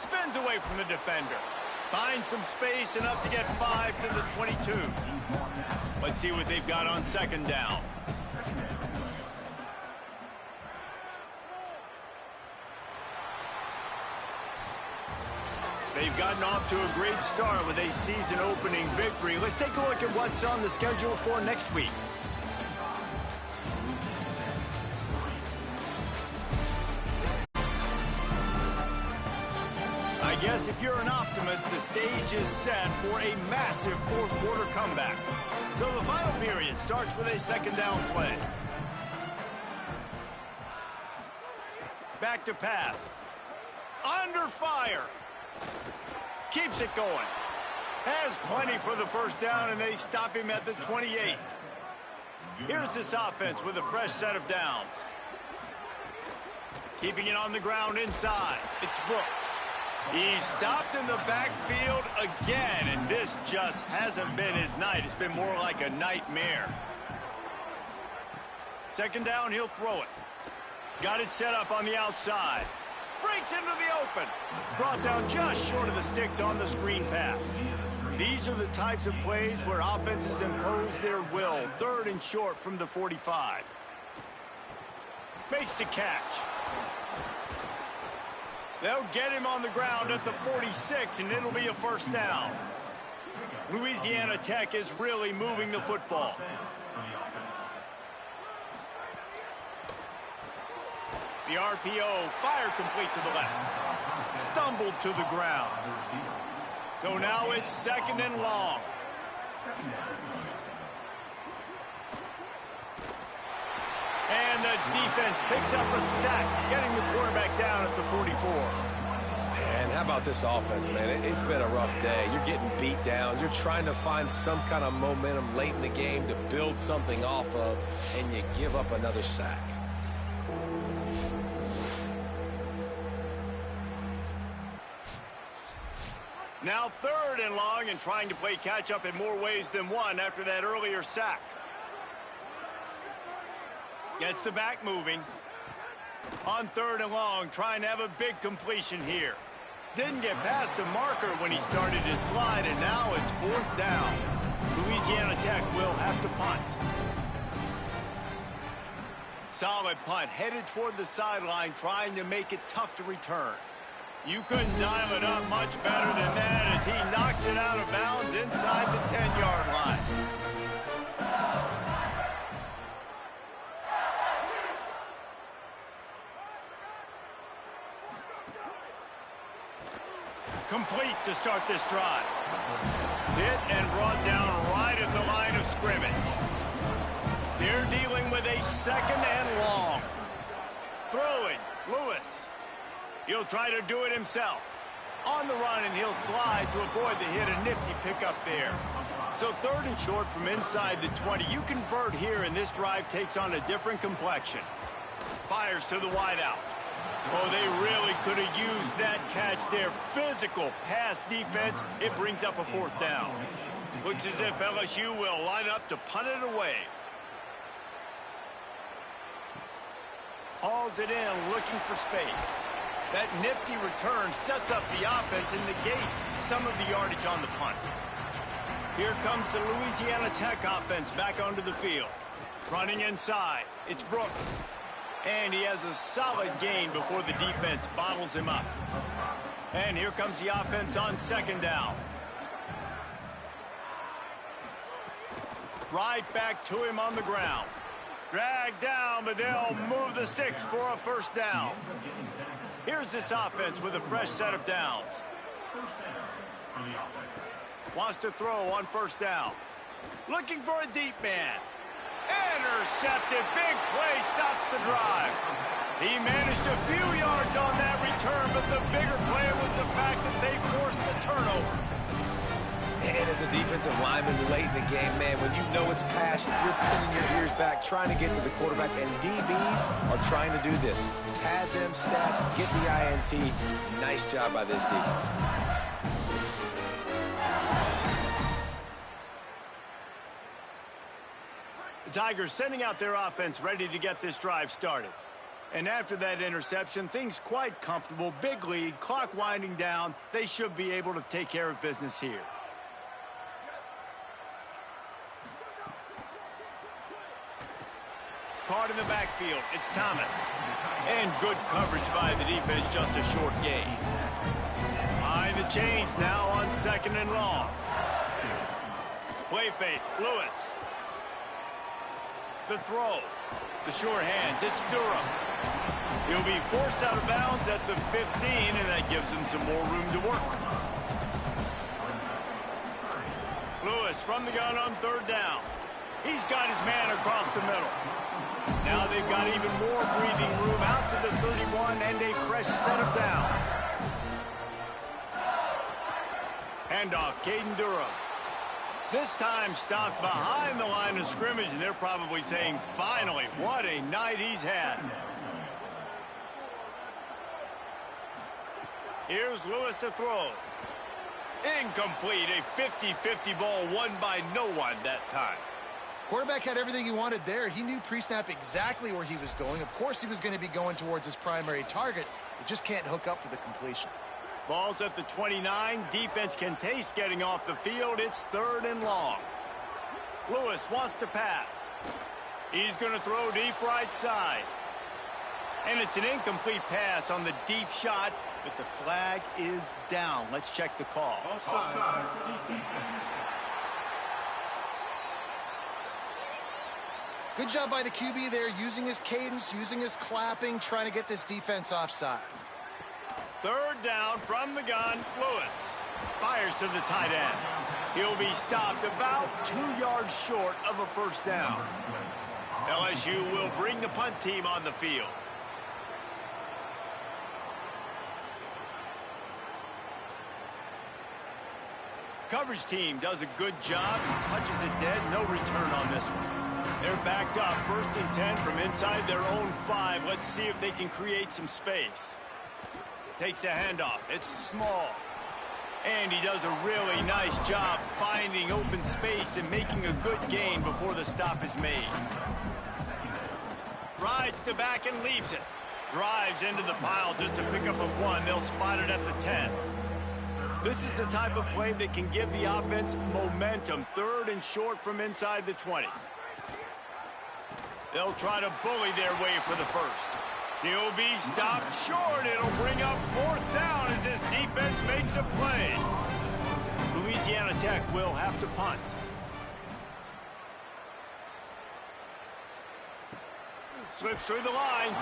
Spins away from the defender. Finds some space, enough to get 5 to the 22. Let's see what they've got on 2nd down. They've gotten off to a great start with a season-opening victory. Let's take a look at what's on the schedule for next week. I guess if you're an optimist, the stage is set for a massive fourth-quarter comeback. So the final period starts with a second down play. Back to pass. Under fire. Keeps it going. Has plenty for the first down, and they stop him at the 28. Here's this offense with a fresh set of downs. Keeping it on the ground inside. It's Brooks. He's stopped in the backfield again, and this just hasn't been his night. It's been more like a nightmare. Second down, he'll throw it. Got it set up on the outside. Breaks into the open. Brought down just short of the sticks on the screen pass. These are the types of plays where offenses impose their will. Third and short from the 45. Makes the catch. They'll get him on the ground at the 46, and it'll be a first down. Louisiana Tech is really moving the football. The RPO, fire complete to the left. Stumbled to the ground. So now it's second and long. And the defense picks up a sack, getting the quarterback down at the 44. Man, how about this offense, man? It's been a rough day. You're getting beat down. You're trying to find some kind of momentum late in the game to build something off of, and you give up another sack. Now third and long, and trying to play catch-up in more ways than one after that earlier sack. Gets the back moving. On third and long, trying to have a big completion here. Didn't get past the marker when he started his slide, and now it's fourth down. Louisiana Tech will have to punt. Solid punt, headed toward the sideline, trying to make it tough to return. You couldn't dial it up much better than that as he knocks it out of bounds inside the 10-yard line. Complete to start this drive. Hit and brought down right at the line of scrimmage. They're dealing with a second and long. Throwing, Lewis. He'll try to do it himself. On the run, and he'll slide to avoid the hit. A nifty pickup there. So third and short from inside the 20. You convert here, and this drive takes on a different complexion. Fires to the wideout. Oh, they really could have used that catch there. Physical pass defense. It brings up a fourth down. Looks as if LSU will line up to punt it away. Hauls it in, looking for space. That nifty return sets up the offense and negates some of the yardage on the punt. Here comes the Louisiana Tech offense back onto the field. Running inside, it's Brooks. And he has a solid gain before the defense bottles him up. And here comes the offense on second down. Right back to him on the ground. Dragged down, but they'll move the sticks for a first down. Here's this offense with a fresh set of downs. Wants to throw on first down. Looking for a deep man. Intercepted. Big play stops the drive. He managed a few yards on that return, but the bigger play was the fact that they forced the turnover. And as a defensive lineman late in the game, man, when you know it's pass, you're pinning your ears back, trying to get to the quarterback, and DBs are trying to do this. Pad them stats, get the INT. Nice job by this D. The Tigers sending out their offense ready to get this drive started. And after that interception, things quite comfortable. Big lead, clock winding down. They should be able to take care of business here. Caught in the backfield. It's Thomas. And good coverage by the defense, just a short gain. Behind the chains now on 2nd and long. Play fake, Lewis. The throw. The sure hands, it's Durham. He'll be forced out of bounds at the 15, and that gives him some more room to work. Lewis from the gun on 3rd down. He's got his man across the middle. Now they've got even more breathing room out to the 31 and a fresh set of downs. Handoff, Caden Durham. This time stopped behind the line of scrimmage, and they're probably saying, finally, what a night he's had. Here's Lewis to throw. Incomplete, a 50-50 ball won by no one that time. Quarterback had everything he wanted there. He knew pre-snap exactly where he was going. Of course he was going to be going towards his primary target. He just can't hook up for the completion. Ball's at the 29. Defense can taste getting off the field. It's 3rd and long. Lewis wants to pass. He's going to throw deep right side. And it's an incomplete pass on the deep shot, but the flag is down. Let's check the call. Offside. Good job by the QB there, using his cadence, using his clapping, trying to get this defense offside. 3rd down from the gun. Lewis fires to the tight end. He'll be stopped about 2 yards short of a 1st down. LSU will bring the punt team on the field. Coverage team does a good job. Touches it dead. No return on this one. They're backed up. 1st and 10 from inside their own 5. Let's see if they can create some space. Takes the handoff. It's small. And he does a really nice job finding open space and making a good gain before the stop is made. Rides to back and leaves it. Drives into the pile just to pick up a 1. They'll spot it at the 10. This is the type of play that can give the offense momentum. 3rd and short from inside the 20. They'll try to bully their way for the 1st. He'll be stopped short. It'll bring up 4th down as this defense makes a play. Louisiana Tech will have to punt. Slips through the line,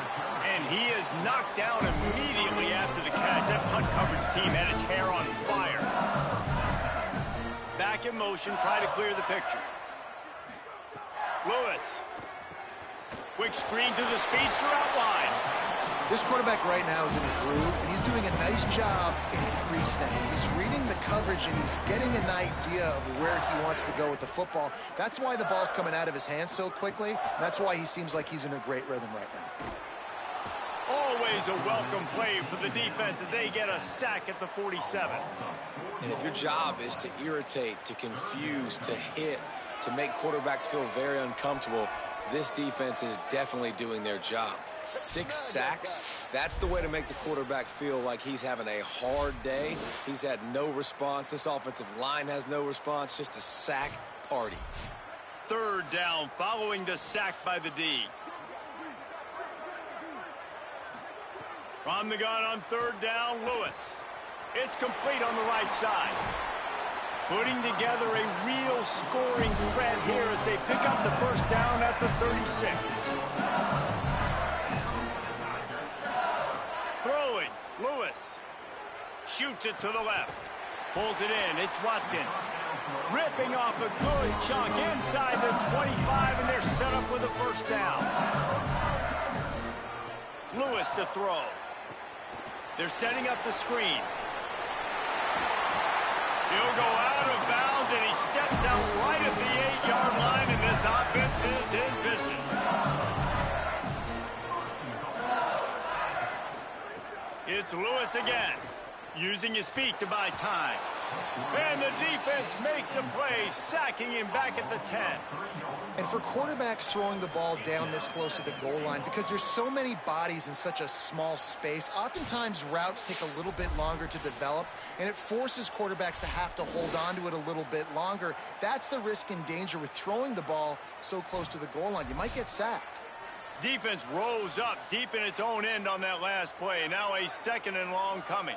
and he is knocked down immediately after the catch. That punt coverage team had its hair on fire. Back in motion, try to clear the picture. Lewis. Quick screen to the speedster out wide. This quarterback right now is in a groove, and he's doing a nice job in pre-snap. He's reading the coverage, and he's getting an idea of where he wants to go with the football. That's why the ball's coming out of his hands so quickly, and that's why he seems like he's in a great rhythm right now. Always a welcome play for the defense as they get a sack at the 47. And if your job is to irritate, to confuse, to hit, to make quarterbacks feel very uncomfortable, this defense is definitely doing their job. 6 sacks, that's the way to make the quarterback feel like he's having a hard day. He's had no response. This offensive line has no response, just a sack party. 3rd down following the sack by the D. From the gun on 3rd down, Lewis. It's complete on the right side. Putting together a real scoring threat here as they pick up the 1st down at the 36. Throwing, Lewis. Shoots it to the left. Pulls it in, it's Watkins. Ripping off a good chunk inside the 25, and they're set up with a 1st down. Lewis to throw. They're setting up the screen. He'll go out of bounds, and he steps out right at the 8-yard line, and this offense is in business. It's Lewis again, using his feet to buy time. And the defense makes a play, sacking him back at the 10. And for quarterbacks throwing the ball down this close to the goal line, because there's so many bodies in such a small space, oftentimes routes take a little bit longer to develop, and it forces quarterbacks to have to hold on to it a little bit longer. That's the risk and danger with throwing the ball so close to the goal line. You might get sacked. Defense rose up deep in its own end on that last play. Now a 2nd and long coming.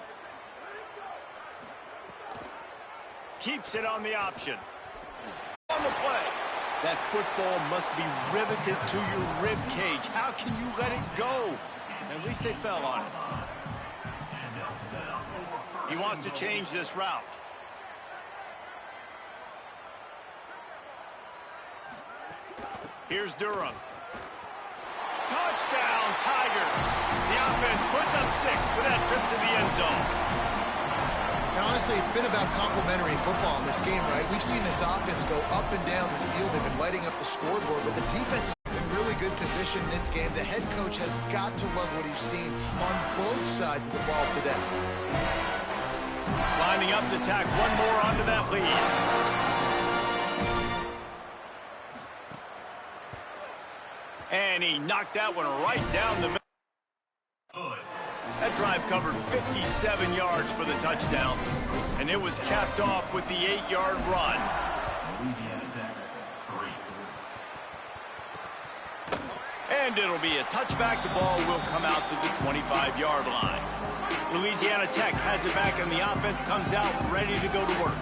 Keeps it on the option. On the play. That football must be riveted to your rib cage. How can you let it go? At least they fell on it. He wants to change this route. Here's Durham. Touchdown, Tigers. The offense puts up 6 with that trip to the end zone. Now, honestly, it's been about complementary football in this game, right? We've seen this offense go up and down the field. They've been lighting up the scoreboard, but the defense is in really good position in this game. The head coach has got to love what he's seen on both sides of the ball today. Lining up to tack one more onto that lead. And he knocked that one right down the middle. That drive covered 57 yards for the touchdown. And it was capped off with the 8-yard run. Louisiana Tech, 3. And it'll be a touchback. The ball will come out to the 25-yard line. Louisiana Tech has it back, and the offense comes out ready to go to work.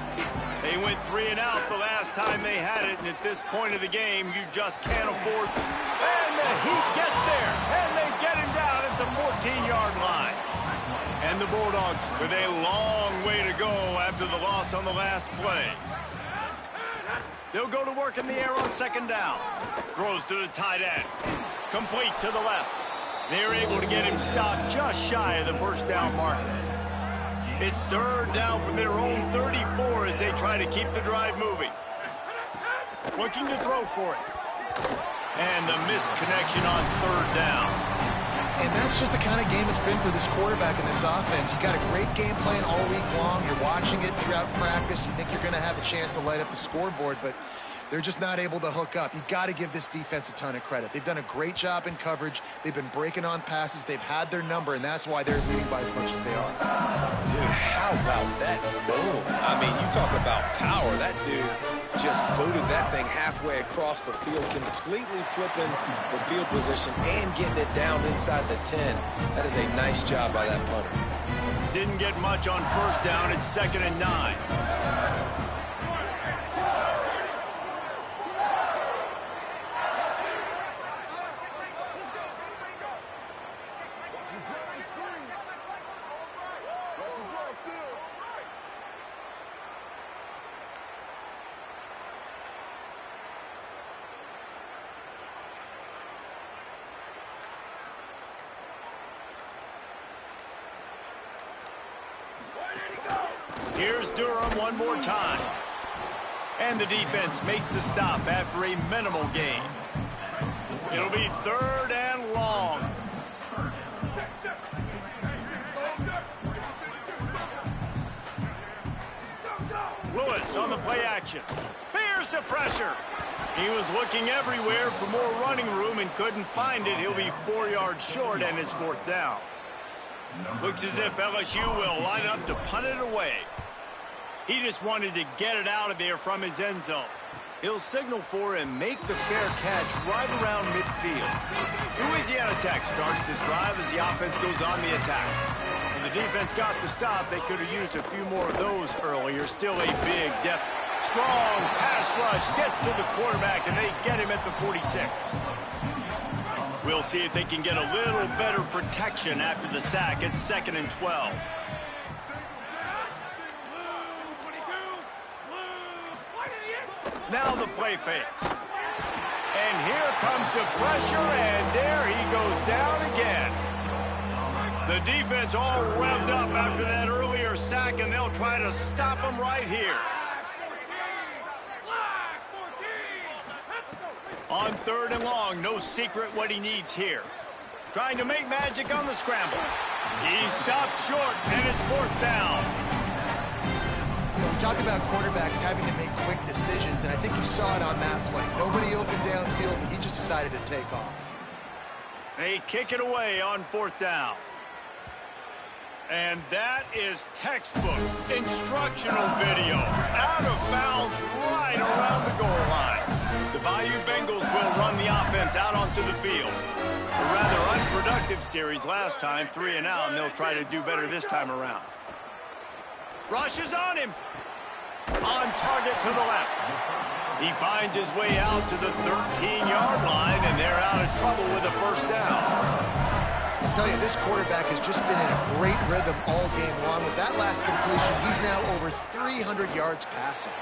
They went 3 and out the last time they had it, and at this point of the game, you just can't afford. And the Heat gets there, and they get him down at the 14-yard line. And the Bulldogs with a long way to go after the loss on the last play. They'll go to work in the air on 2nd down. Throws to the tight end. Complete to the left. They're able to get him stopped just shy of the 1st down marker. It's 3rd down from their own 34 as they try to keep the drive moving. Looking to throw for it. And the missed connection on 3rd down. And that's just the kind of game it's been for this quarterback in this offense. You got a great game plan all week long. You're watching it throughout practice. You think you're going to have a chance to light up the scoreboard, but they're just not able to hook up. You got to give this defense a ton of credit. They've done a great job in coverage. They've been breaking on passes. They've had their number, and that's why they're leading by as much as they are. Dude, how about that boom? I mean, you talk about power. That dude just booted that thing halfway across the field, completely flipping the field position and getting it down inside the 10. That is a nice job by that punter. Didn't get much on 1st down. It's 2nd and 9. Here's Durham one more time. And the defense makes the stop after a minimal gain. It'll be 3rd and long. Lewis on the play action. Here's the pressure. He was looking everywhere for more running room and couldn't find it. He'll be 4 yards short, and it's 4th down. Looks as if LSU will line up to punt it away. He just wanted to get it out of there from his end zone. He'll signal for and make the fair catch right around midfield. Louisiana Tech starts this drive as the offense goes on the attack. And the defense got the stop. They could have used a few more of those earlier. Still a big depth. Strong pass rush gets to the quarterback, and they get him at the 46. We'll see if they can get a little better protection after the sack at 2nd and 12. Now the play fake. And here comes the pressure, and there he goes down again. The defense all revved up after that earlier sack, and they'll try to stop him right here. On 3rd and long, no secret what he needs here. Trying to make magic on the scramble. He stopped short, and it's 4th down. We talk about quarterbacks having to make quick decisions, and I think you saw it on that play. Nobody opened downfield, and he just decided to take off. They kick it away on 4th down. And that is textbook instructional video. Out of bounds right around the goal line. The Bayou Bengals will run the offense out onto the field. A rather unproductive series last time, 3 and out, and they'll try to do better this time around. Rushes on him. On target to the left. He finds his way out to the 13-yard line, and they're out of trouble with a first down. I tell you, this quarterback has just been in a great rhythm all game long. With that last completion, he's now over 300 yards passing.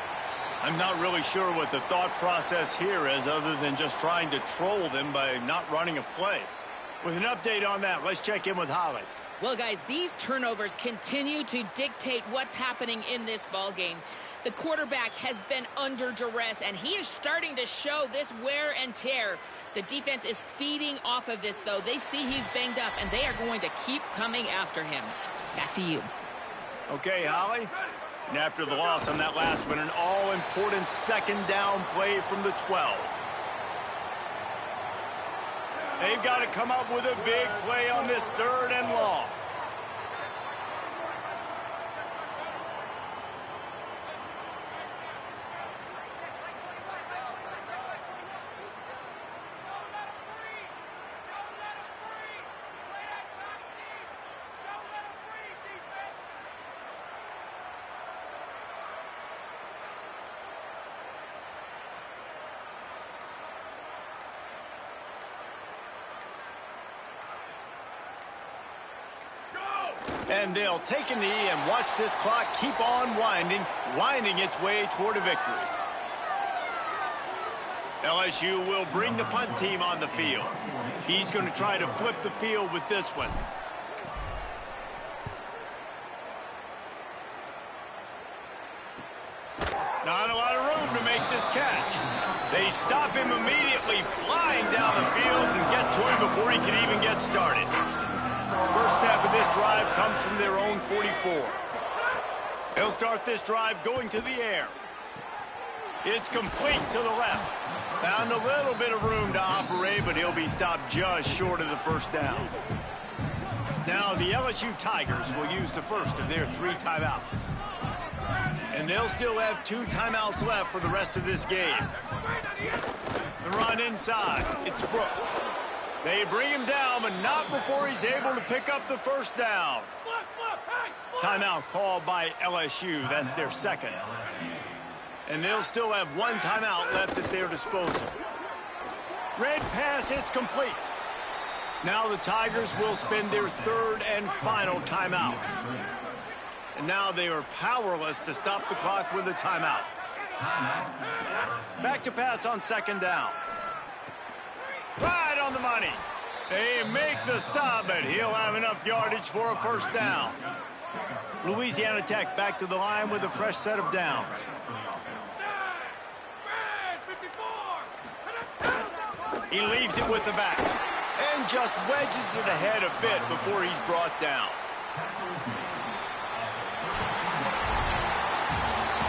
I'm not really sure what the thought process here is other than just trying to troll them by not running a play. With an update on that, let's check in with Holly. Well, guys, these turnovers continue to dictate what's happening in this ballgame. The quarterback has been under duress, and he is starting to show this wear and tear. The defense is feeding off of this, though. They see he's banged up, and they are going to keep coming after him. Back to you. Okay, Holly. And after the loss on that last one, an all-important second down play from the 12. They've got to come up with a big play on this 3rd and long. And they'll take a knee and watch this clock keep on winding its way toward a victory. LSU will bring the punt team on the field. He's going to try to flip the field with this one. Not a lot of room to make this catch. They stop him immediately, flying down the field and get to him before he can even get started. First snap of this drive comes from their own 44. They'll start this drive going to the air. It's complete to the left. Found a little bit of room to operate, but he'll be stopped just short of the first down. Now the LSU Tigers will use the first of their 3 timeouts. And they'll still have 2 timeouts left for the rest of this game. The run inside. It's Brooks. They bring him down, but not before he's able to pick up the first down. Timeout called by LSU. That's their second. And they'll still have 1 timeout left at their disposal. Red pass, it's complete. Now the Tigers will spend their 3rd and final timeout. And now they are powerless to stop the clock with a timeout. Back to pass on 2nd down. Right on the money. They make the stop, but he'll have enough yardage for a first down. Louisiana Tech back to the line with a fresh set of downs. He leaves it with the back and just wedges it ahead a bit before he's brought down.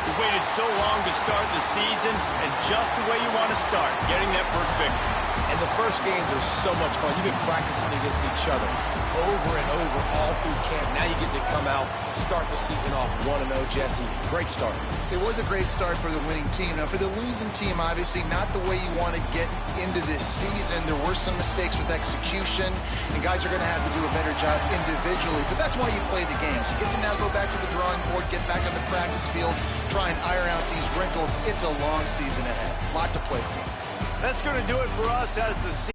You waited so long to start the season, and just the way you want to start, getting that first victory. And the first games are so much fun. You've been practicing against each other over and over all through camp. Now you get to come out, start the season off 1-0, Jesse. Great start. It was a great start for the winning team. Now, for the losing team, obviously not the way you want to get into this season. There were some mistakes with execution, and guys are going to have to do a better job individually. But that's why you play the games. You get to now go back to the drawing board, get back on the practice field, try and iron out these wrinkles. It's a long season ahead. A lot to play for. That's going to do it for us as the season.